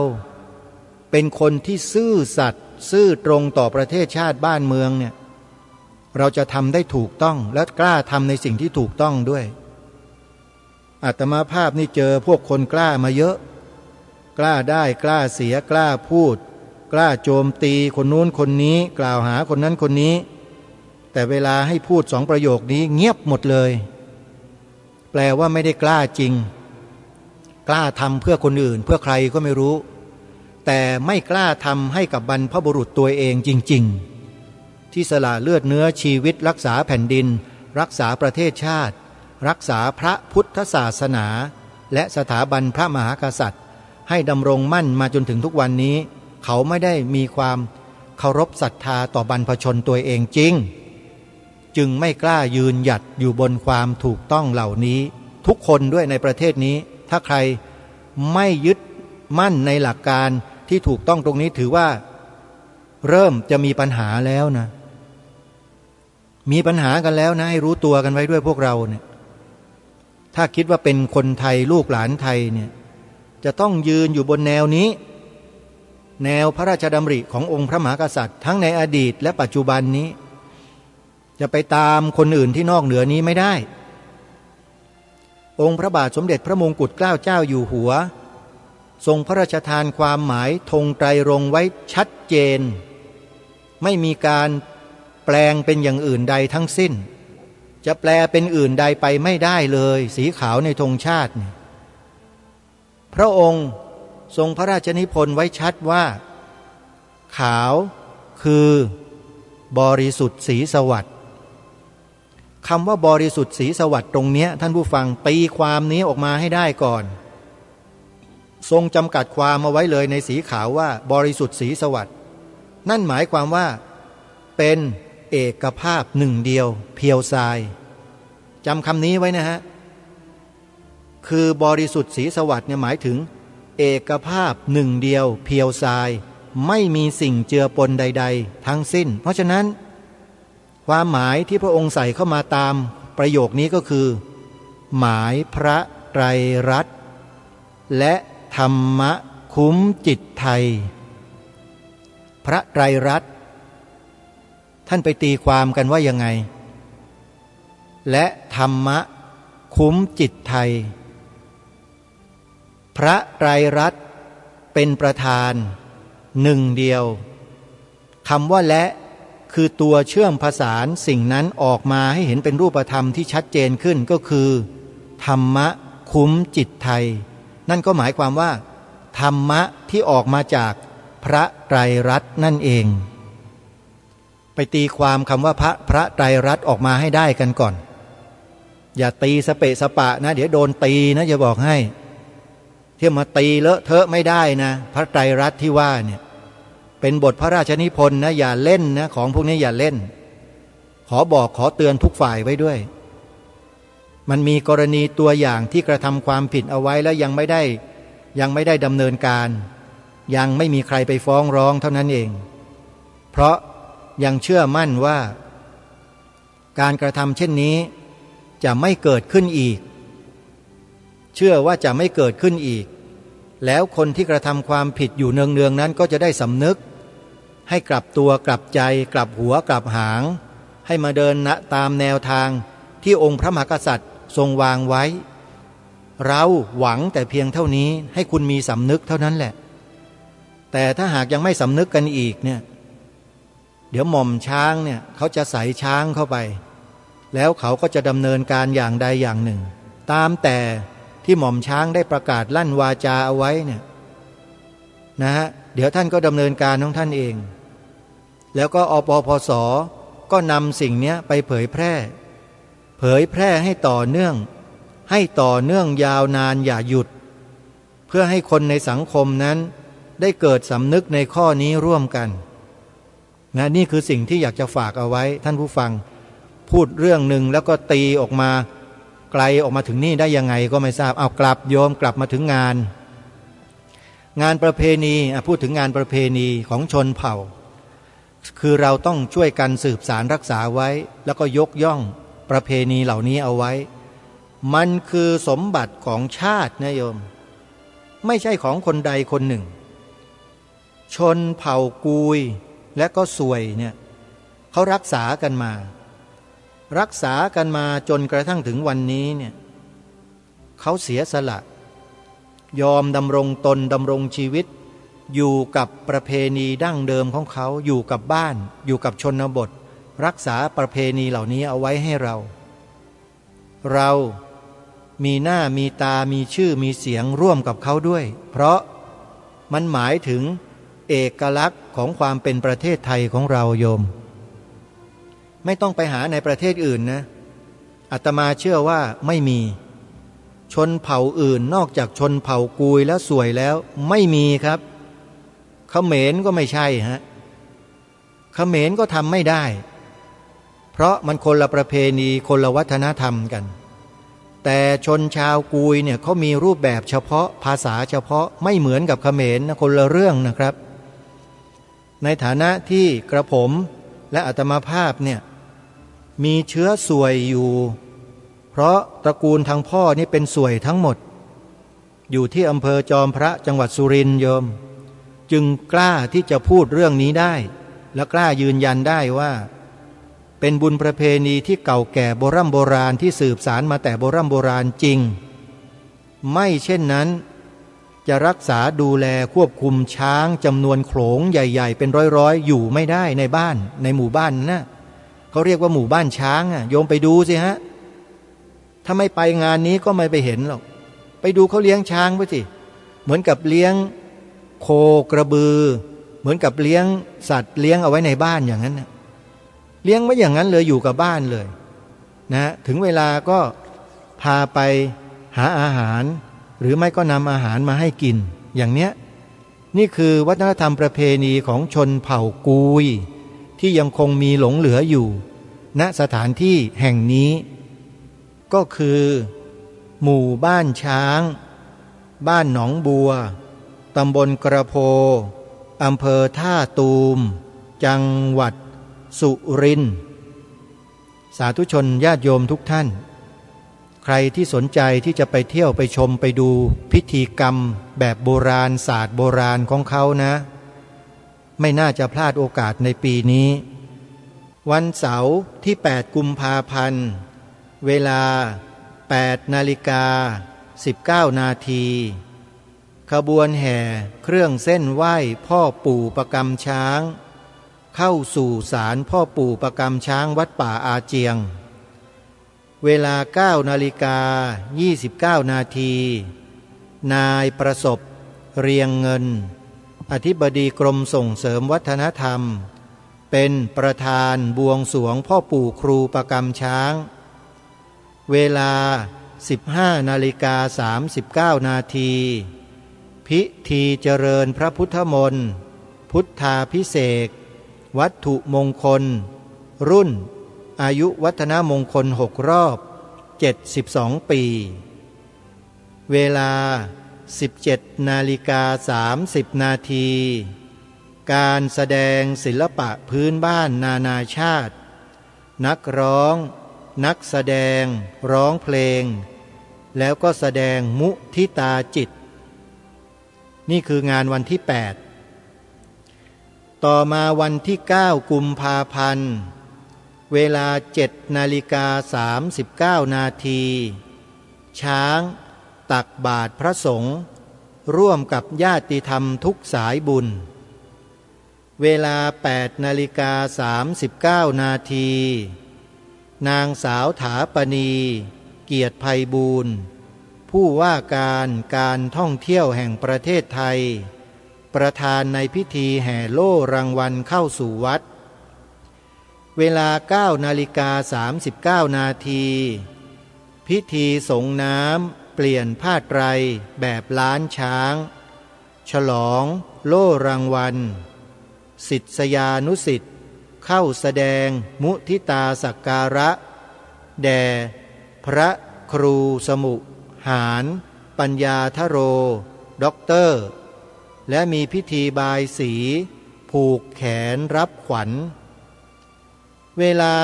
เป็นคนที่ซื่อสัตย์ซื่อตรงต่อประเทศชาติบ้านเมืองเนี่ยเราจะทำได้ถูกต้องและกล้าทำในสิ่งที่ถูกต้องด้วยอาตมาภาพนี่เจอพวกคนกล้ามาเยอะกล้าได้กล้าเสียกล้าพูดกล้าโจมตีคนนู้นคนนี้กล่าวหาคนนั้นคนนี้แต่เวลาให้พูดสองประโยคนี้เงียบหมดเลยแปลว่าไม่ได้กล้าจริงกล้าทำเพื่อคนอื่นเพื่อใครก็ไม่รู้แต่ไม่กล้าทำให้กับบรรพบุรุษตัวเองจริงๆที่สละเลือดเนื้อชีวิตรักษาแผ่นดินรักษาประเทศชาติรักษาพระพุทธศาสนาและสถาบันพระมหากษัตริย์ให้ดำรงมั่นมาจนถึงทุกวันนี้เขาไม่ได้มีความเคารพศรัทธาต่อบรรพชนตัวเองจริงจึงไม่กล้ายืนหยัดอยู่บนความถูกต้องเหล่านี้ทุกคนด้วยในประเทศนี้ถ้าใครไม่ยึดมั่นในหลักการที่ถูกต้องตรงนี้ถือว่าเริ่มจะมีปัญหาแล้วนะมีปัญหากันแล้วนะให้รู้ตัวกันไว้ด้วยพวกเราเนี่ยถ้าคิดว่าเป็นคนไทยลูกหลานไทยเนี่ยจะต้องยืนอยู่บนแนวนี้แนวพระราชดำริขององค์พระมหากษัตริย์ทั้งในอดีตและปัจจุบันนี้จะไปตามคนอื่นที่นอกเหนือนี้ไม่ได้องค์พระบาทสมเด็จพระมงกุฎเกล้าเจ้าอยู่หัวทรงพระราชทานความหมายธงไตรรงค์ไว้ชัดเจนไม่มีการแปลงเป็นอย่างอื่นใดทั้งสิ้นจะแปลเป็นอื่นใดไปไม่ได้เลยสีขาวในธงชาติพระองค์ทรงพระราชนิพนธ์ไว้ชัดว่าขาวคือบริสุทธิ์ศรีสวัสดิ์คำว่าบริสุทธิ์ศรีสวัสดิ์ตรงนี้ท่านผู้ฟังตีความนี้ออกมาให้ได้ก่อนทรงจำกัดความเอาไว้เลยในสีขาวว่าบริสุทธิ์ศรีสวัสดิ์นั่นหมายความว่าเป็นเอกภาพหนึ่งเดียวเพียวทรายจำคำนี้ไว้นะฮะคือบริสุทธิ์ศรีสวัสดิ์เนี่ยหมายถึงเอกภาพหนึ่งเดียวเพียวทรายไม่มีสิ่งเจือปนใดๆทั้งสิ้นเพราะฉะนั้นความหมายที่พระองค์ใส่เข้ามาตามประโยคนี้ก็คือหมายพระไตรรัตน์และธรรมะคุ้มจิตไทยพระไตรรัตน์ท่านไปตีความกันว่ายังไงและธรรมะคุ้มจิตไทยพระไตรรัตน์เป็นประธานหนึ่งเดียวคำว่าและ คือตัวเชื่อมผสานสิ่งนั้นออกมาให้เห็นเป็นรูปธรรมที่ชัดเจนขึ้นก็คือธรรมะคุ้มจิตไทยนั่นก็หมายความว่าธรรมะที่ออกมาจากพระไตรรัตน์นั่นเองไปตีความคำว่าพระไตรรัตน์ออกมาให้ได้กันก่อนอย่าตีสเปะสปะนะเดี๋ยวโดนตีนะจะบอกให้เที่ยวมาตีเลอะเทอะไม่ได้นะพระไตรรัตน์ที่ว่าเนี่ยเป็นบทพระราชนิพนธ์นะอย่าเล่นนะของพวกนี้อย่าเล่นขอเตือนทุกฝ่ายไว้ด้วยมันมีกรณีตัวอย่างที่กระทำความผิดเอาไว้แล้วยังไม่ได้ดำเนินการยังไม่มีใครไปฟ้องร้องเท่านั้นเองเพราะยังเชื่อมั่นว่าการกระทำเช่นนี้จะไม่เกิดขึ้นอีกเชื่อว่าจะไม่เกิดขึ้นอีกแล้วคนที่กระทำความผิดอยู่เนืองๆนั้นก็จะได้สำนึกให้กลับตัวกลับใจกลับหัวกลับหางให้มาเดินตามแนวทางที่องค์พระมหากษัตริย์ทรงวางไว้เราหวังแต่เพียงเท่านี้ให้คุณมีสำนึกเท่านั้นแหละแต่ถ้าหากยังไม่สำนึกกันอีกเนี่ยเดี๋ยวหม่อมช้างเนี่ยเขาจะใส่ช้างเข้าไปแล้วเขาก็จะดำเนินการอย่างใดอย่างหนึ่งตามแต่ที่หม่อมช้างได้ประกาศลั่นวาจาเอาไว้เนี่ยนะฮะเดี๋ยวท่านก็ดำเนินการของท่านเองแล้วก็อปปส.ก็นำสิ่งนี้ไปเผยแพร่ให้ต่อเนื่องยาวนานอย่าหยุดเพื่อให้คนในสังคมนั้นได้เกิดสำนึกในข้อนี้ร่วมกันนะนี่คือสิ่งที่อยากจะฝากเอาไว้ท่านผู้ฟังพูดเรื่องหนึ่งแล้วก็ตีออกมาไกลออกมาถึงนี่ได้ยังไงก็ไม่ทราบเอากลับโยมกลับมาถึงงานประเพณีพูดถึงงานประเพณีของชนเผ่าคือเราต้องช่วยกันสืบสารรักษาไว้แล้วก็ยกย่องประเพณีเหล่านี้เอาไว้มันคือสมบัติของชาตินะโยมไม่ใช่ของคนใดคนหนึ่งชนเผ่ากุยและก็สวยเนี่ยเขารักษากันมาจนกระทั่งถึงวันนี้เนี่ยเขาเสียสละยอมดำรงชีวิตอยู่กับประเพณีดั้งเดิมของเขาอยู่กับบ้านอยู่กับชนบทรักษาประเพณีเหล่านี้เอาไว้ให้เรามีหน้ามีตามีชื่อมีเสียงร่วมกับเขาด้วยเพราะมันหมายถึงเอกลักษณ์ของความเป็นประเทศไทยของเราโยมไม่ต้องไปหาในประเทศอื่นนะอาตมาเชื่อว่าไม่มีชนเผ่าอื่นนอกจากชนเผ่ากุยและสวยแล้วไม่มีครับเขมรก็ไม่ใช่ฮะเขมรก็ทำไม่ได้เพราะมันคนละประเพณีคนละวัฒนธรรมกันแต่ชนชาวกุยเนี่ยเขามีรูปแบบเฉพาะภาษาเฉพาะไม่เหมือนกับเขมรนะคนละเรื่องนะครับในฐานะที่กระผมและอาตมาภาพเนี่ยมีเชื้อสวยอยู่เพราะตระกูลทางพ่อนี่เป็นสวยทั้งหมดอยู่ที่อำเภอจอมพระจังหวัดสุรินทร์โยมจึงกล้าที่จะพูดเรื่องนี้ได้และกล้ายืนยันได้ว่าเป็นบุญประเพณีที่เก่าแก่โบราณที่สืบสานมาแต่โบราณจริงไม่เช่นนั้นจะรักษาดูแลควบคุมช้างจำนวนโขลงใหญ่ๆเป็นร้อยๆอยู่ไม่ได้ในบ้านในหมู่บ้านนะเขาเรียกว่าหมู่บ้านช้างโยมไปดูสิฮะถ้าไม่ไปงานนี้ก็ไม่ไปเห็นหรอกไปดูเขาเลี้ยงช้างไปสิเหมือนกับเลี้ยงโคกระบือเหมือนกับเลี้ยงสัตว์เลี้ยงเอาไว้ในบ้านอย่างนั้นนะเลี้ยงไว้อย่างนั้นเลยอยู่กับบ้านเลยนะถึงเวลาก็พาไปหาอาหารหรือไม่ก็นำอาหารมาให้กินอย่างเนี้ยนี่คือวัฒนธรรมประเพณีของชนเผ่ากุยที่ยังคงมีหลงเหลืออยู่ณสถานที่แห่งนี้ก็คือหมู่บ้านช้างบ้านหนองบัวตำบลกระโพอำเภอท่าตูมจังหวัดสุรินทร์สาธุชนญาติโยมทุกท่านใครที่สนใจที่จะไปเที่ยวไปชมไปดูพิธีกรรมแบบโบราณศาสตร์โบราณของเขานะไม่น่าจะพลาดโอกาสในปีนี้วันเสาร์ที่8กุมภาพันธ์เวลา 8:19 นาทีขบวนแห่เครื่องเส้นไหว้พ่อปู่ประกำช้าง เข้าสู่ศาลพ่อปู่ประกำช้างวัดป่าอาเจียงเวลา 9:29 นาทีนายประสบเรียงเงินอธิบดีกรมส่งเสริมวัฒนธรรมเป็นประธานบวงสรวงพ่อปู่ครูประกำช้างเวลา 15:39 นาทีพิธีเจริญพระพุทธมนต์พุทธาภิเษกวัตถุมงคลรุ่นอายุวัฒนมงคล6 รอบ72 ปีเวลา 17:30 นาทีการแสดงศิลปะพื้นบ้านนานาชาตินักร้องนักแสดงร้องเพลงแล้วก็แสดงมุทิตาจิตนี่คืองานวันที่ 8ต่อมาวันที่ 9 กุมภาพันธ์เวลา 7:39 นาทีช้างตักบาตรพระสงฆ์ร่วมกับญาติธรรมทุกสายบุญเวลา 8:39 นาทีนางสาวถาปณีเกียรติไพบูลย์ผู้ว่าการท่องเที่ยวแห่งประเทศไทยประธานในพิธีแห่โล่รางวัลเข้าสู่วัดเวลา 9:39 นาทีพิธีสงน้ำเปลี่ยนผ้าไตรแบบล้านช้างฉลองโล่รางวัลศิษยานุศิษย์เข้าแสดงมุทิตาสักการะแด่พระครูสมุหารปัญญาทโรด็อกเตอร์และมีพิธีบายสีผูกแขนรับขวัญเวลา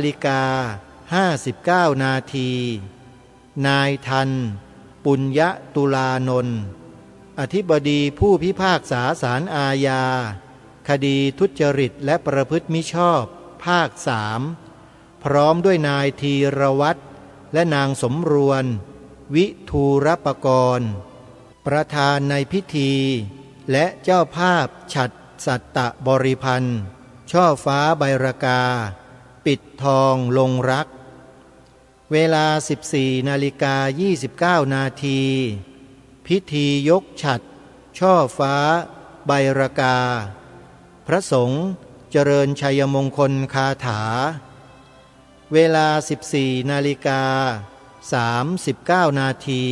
13:59 นาทีนายทันปุญญตุลานนท์อธิบดีผู้พิพากษาศาลอาญาคดีทุจริตและประพฤติมิชอบภาค 3พร้อมด้วยนายธีรวัตรและนางสมรวนวิทูรปกรณ์ประธานในพิธีและเจ้าภาพฉัตรสัตตบริพันธ์ช่อฟ้าใบรากาปิดทองลงรักเวลา 14:29 นาทีพิธียกฉัตรช่อฟ้าใบรากาพระสงฆ์เจริญชัยมงคลคาถาเวลา 14:39 นาที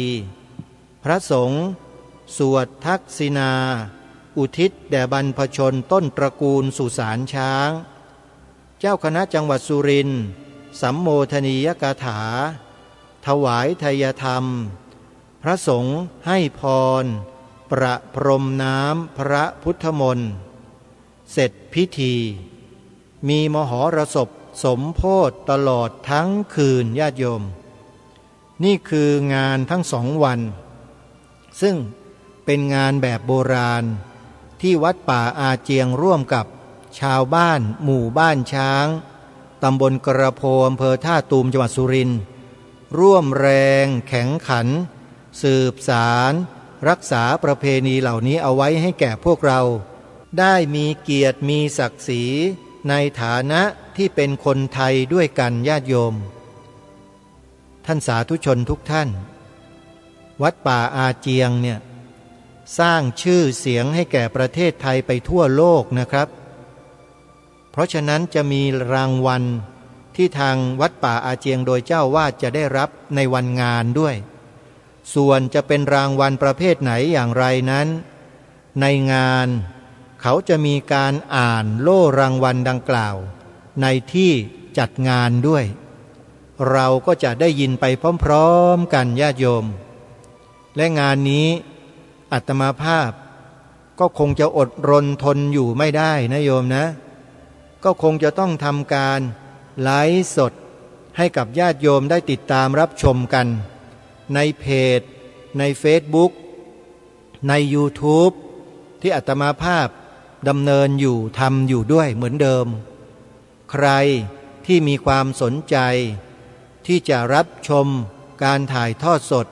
พระสงฆ์สวดทักษิณาอุทิศแด่บรรพชนต้นตระกูลสุสานช้างเจ้าคณะจังหวัดสุรินทร์สัมโมทนียกถาถวายทายธรรมพระสงฆ์ให้พรประพรมน้ำพระพุทธมนต์เสร็จพิธีมีมหรสพสมโภชตลอดทั้งคืนญาติโยมนี่คืองานทั้ง2 วันซึ่งเป็นงานแบบโบราณที่วัดป่าอาเจียงร่วมกับชาวบ้านหมู่บ้านช้างตำบลกระโพอำเภอท่าตูมจังหวัดสุรินทร์ร่วมแรงแข็งขันสืบสารรักษาประเพณีเหล่านี้เอาไว้ให้แก่พวกเราได้มีเกียรติมีศักดิ์ศรีในฐานะที่เป็นคนไทยด้วยกันญาติโยมท่านสาธุชนทุกท่านวัดป่าอาเจียงเนี่ยสร้างชื่อเสียงให้แก่ประเทศไทยไปทั่วโลกนะครับเพราะฉะนั้นจะมีรางวัลที่ทางวัดป่าอาเจียงโดยเจ้าวาดจะได้รับในวันงานด้วยส่วนจะเป็นรางวัลประเภทไหนอย่างไรนั้นในงานเขาจะมีการอ่านโล่รางวัลดังกล่าวในที่จัดงานด้วยเราก็จะได้ยินไปพร้อมๆกันญาติโยมและงานนี้อาตมาภาพก็คงจะอดรนทนอยู่ไม่ได้นะโยมนะก็คงจะต้องทำการไลฟ์สดให้กับญาติโยมได้ติดตามรับชมกันในเพจในเฟซบุ๊กใน YouTube ที่อาตมาภาพดำเนินอยู่ทำอยู่ด้วยเหมือนเดิมใครที่มีความสนใจที่จะรับชมการถ่ายทอดสด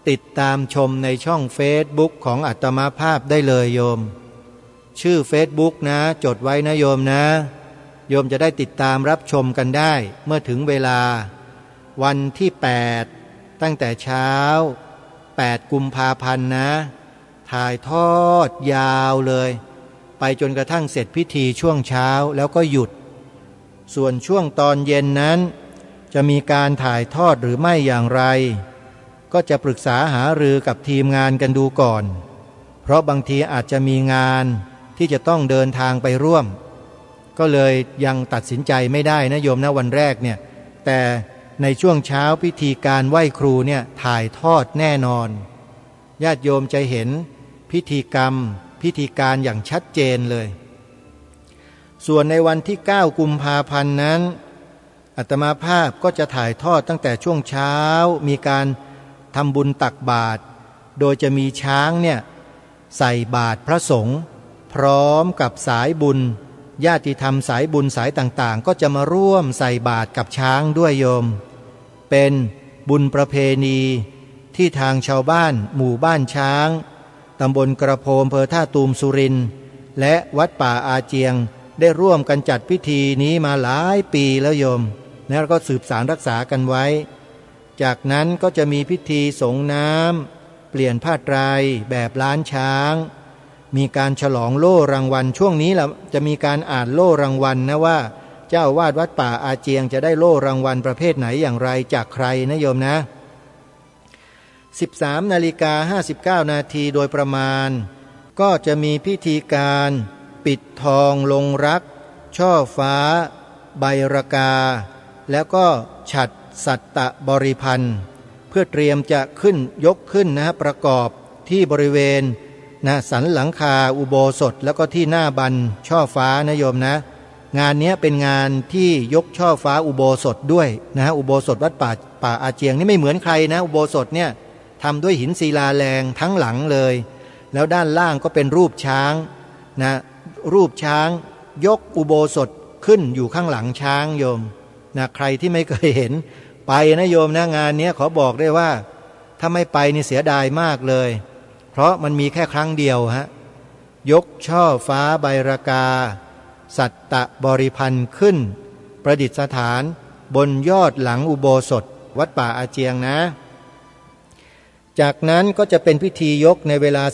ติดตามชมในช่องเฟซบุ๊กของอาตมาภาพได้เลยโยม ชื่อ Facebook นะจดไว้นะโยมนะโยมจะได้ติดตามรับชมกันได้เมื่อถึงเวลาวันที่8ตั้งแต่เช้า8กุมภาพันธ์นะถ่ายทอดยาวเลยไปจนกระทั่งเสร็จพิธีช่วงเช้าแล้วก็หยุดส่วนช่วงตอนเย็นนั้นจะมีการถ่ายทอดหรือไม่อย่างไรก็จะปรึกษาหารือกับทีมงานกันดูก่อนเพราะบางทีอาจจะมีงานที่จะต้องเดินทางไปร่วมก็เลยยังตัดสินใจไม่ได้นะโยมนะวันแรกเนี่ยแต่ในช่วงเช้าพิธีการไหว้ครูเนี่ยถ่ายทอดแน่นอนญาติโยมจะเห็นพิธีกรรมพิธีการอย่างชัดเจนเลยส่วนในวันที่9กุมภาพันธ์นั้นอาตมาภาพก็จะถ่ายทอดตั้งแต่ช่วงเช้ามีการทำบุญตักบาตรโดยจะมีช้างเนี่ยใส่บาตรพระสงฆ์พร้อมกับสายบุญญาติธรรมสายบุญสายต่างๆก็จะมาร่วมใส่บาตรกับช้างด้วยโยมเป็นบุญประเพณีที่ทางชาวบ้านหมู่บ้านช้างตำบลกระโพมอำเภอท่าตูมสุรินทร์และวัดป่าอาเจียงได้ร่วมกันจัดพิธีนี้มาหลายปีแล้วโยมแล้วก็สืบสานรักษากันไว้จากนั้นก็จะมีพิธีสงน้ำเปลี่ยนผ้าไตรแบบล้านช้างมีการฉลองโล่รางวัลช่วงนี้แหละจะมีการอ่านโล่รางวัลนะว่าเจ้าอาวาสวัดป่าอาเจียงจะได้โล่รางวัลประเภทไหนอย่างไรจากใครนะโยมนะ13:59 นาทีโดยประมาณก็จะมีพิธีการปิดทองลงรักช่อฟ้าใบรกาแล้วก็ฉัตรสัตตบริพันธ์เพื่อเตรียมจะยกขึ้นนะประกอบที่บริเวณสันหลังคาอุโบสถแล้วก็ที่หน้าบันช่อฟ้านะโยมนะงานนี้เป็นงานที่ยกช่อฟ้าอุโบสถด้วยนะอุโบสถวัดป่าอาเจียงนี่ไม่เหมือนใครนะอุโบสถเนี่ยทำด้วยหินศิลาแรงทั้งหลังเลยแล้วด้านล่างก็เป็นรูปช้างนะรูปช้างยกอุโบสถขึ้นอยู่ข้างหลังช้างโยมนะใครที่ไม่เคยเห็นไปนะโยมนะงานนี้ขอบอกได้ว่าถ้าไม่ไปนี่เสียดายมากเลยเพราะมันมีแค่ครั้งเดียวฮะยกช่อฟ้าใบรากาสัตตบริพันธ์ขึ้นประดิษฐานบนยอดหลังอุโบสถวัดป่าอาเจียงนะจากนั้นก็จะเป็นพิธียกในเวลา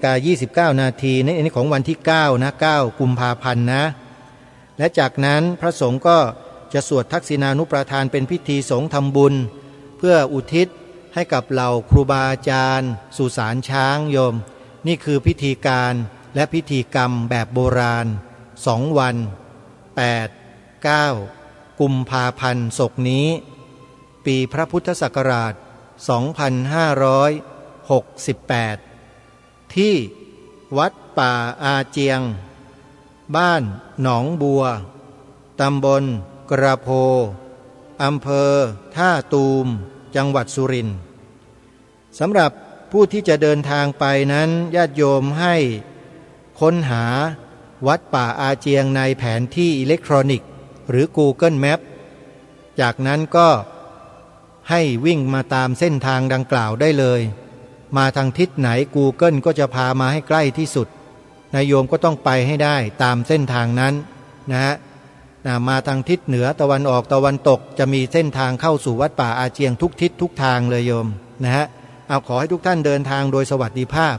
14:29 นาทีนี่ของวันที่9นะ9กุมภาพันธ์นะและจากนั้นพระสงฆ์ก็จะสวดทักษิณานุปทานเป็นพิธีสงฆ์ทำบุญเพื่ออุทิศให้กับเหล่าครูบาอาจารย์สุสานช้างโยมนี่คือพิธีการและพิธีกรรมแบบโบราณ2 วัน8 9กุมภาพันธ์ศกนี้ปีพระพุทธศักราช2568ที่วัดป่าอาเจียงบ้านหนองบัวตำบลกระโพอำเภอท่าตูมจังหวัดสุรินทร์สำหรับผู้ที่จะเดินทางไปนั้นญาติโยมให้ค้นหาวัดป่าอาเจียงในแผนที่อิเล็กทรอนิกส์หรือ Google Map จากนั้นก็ให้วิ่งมาตามเส้นทางดังกล่าวได้เลยมาทางทิศไหน Google ก็จะพามาให้ใกล้ที่สุดนายโยมก็ต้องไปให้ได้ตามเส้นทางนั้นนะฮะมาทางทิศเหนือตะวันออกตะวันตกจะมีเส้นทางเข้าสู่วัดป่าอาเจียงทุกทิศทุกทางเลยโยมนะฮะเอาขอให้ทุกท่านเดินทางโดยสวัสดิภาพ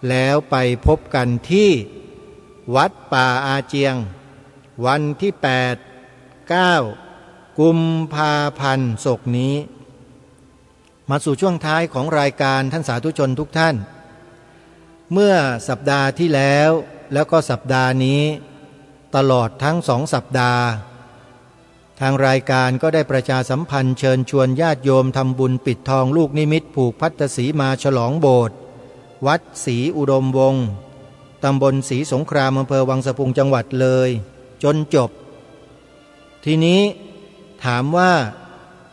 แล้วไปพบกันที่วัดป่าอาเจียงวันที่8 9กุมภาพันธ์ศกนี้มาสู่ช่วงท้ายของรายการท่านสาธุชนทุกท่านเมื่อสัปดาห์ที่แล้วก็สัปดาห์นี้ตลอดทั้ง2 สัปดาห์ทางรายการก็ได้ประชาสัมพันธ์เชิญชวนญาติโยมทำบุญปิดทองลูกนิมิตผูกพัตตสีมาฉลองโบสถ์วัดศรีอุดมวงศ์ตำบลศรีสงครามอำเภอวังสะพุงจังหวัดเลยจนจบทีนี้ถามว่า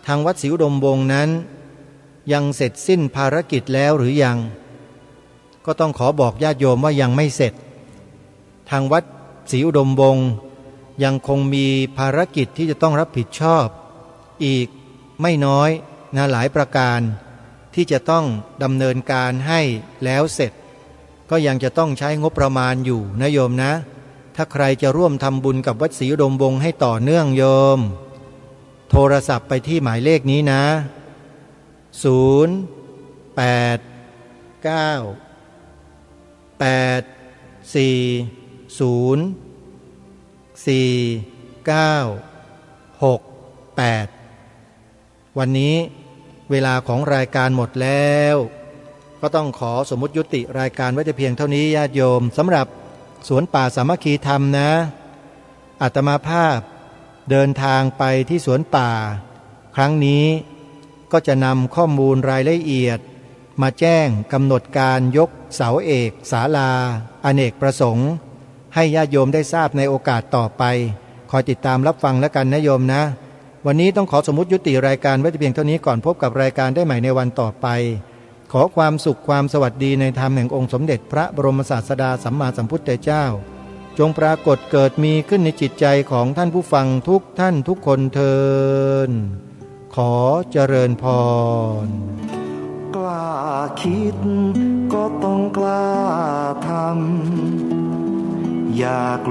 ทางวัดศรีอุดมวงศ์นั้นยังเสร็จสิ้นภารกิจแล้วหรือยังก็ต้องขอบอกญาติโยมว่ายังไม่เสร็จทางวัดศรีอุดมวงศ์ยังคงมีภารกิจที่จะต้องรับผิดชอบอีกไม่น้อยหลายประการที่จะต้องดำเนินการให้แล้วเสร็จ ก็ยังจะต้องใช้งบประมาณอยู่นะโยมนะ ถ้าใครจะร่วมทำบุญกับวัดศรีอุดมวงศ์ให้ต่อเนื่องโยมโทรศัพท์ไปที่หมายเลขนี้นะ0 8 9 8 4 0 4 9 6 8วันนี้เวลาของรายการหมดแล้วก็ต้องขอสมมุติยุติรายการไว้แต่เพียงเท่านี้ญาติโยมสำหรับสวนป่าสามัคคีธรรมนะอาตมาภาพเดินทางไปที่สวนป่าครั้งนี้ก็จะนำข้อมูลรายละเอียดมาแจ้งกำหนดการยกเสาเอกศาลาอเนกประสงค์ให้ญาติโยมได้ทราบในโอกาสต่อไปคอยติดตามรับฟังแล้วกันนะโยมนะวันนี้ต้องขอสมมุติยุติรายการไว้แต่เพียงเท่านี้ก่อนพบกับรายการได้ใหม่ในวันต่อไปขอความสุขความสวัสดีในธรรมแห่งองค์สมเด็จพระบรมศาสดาสัมมาสัมพุทธเจ้าจงปรากฏเกิดมีขึ้นในจิตใจของท่านผู้ฟังทุกท่านทุกคนเทินขอเจริญพรกล้าคิดก็ต้องกล้าทำอยาก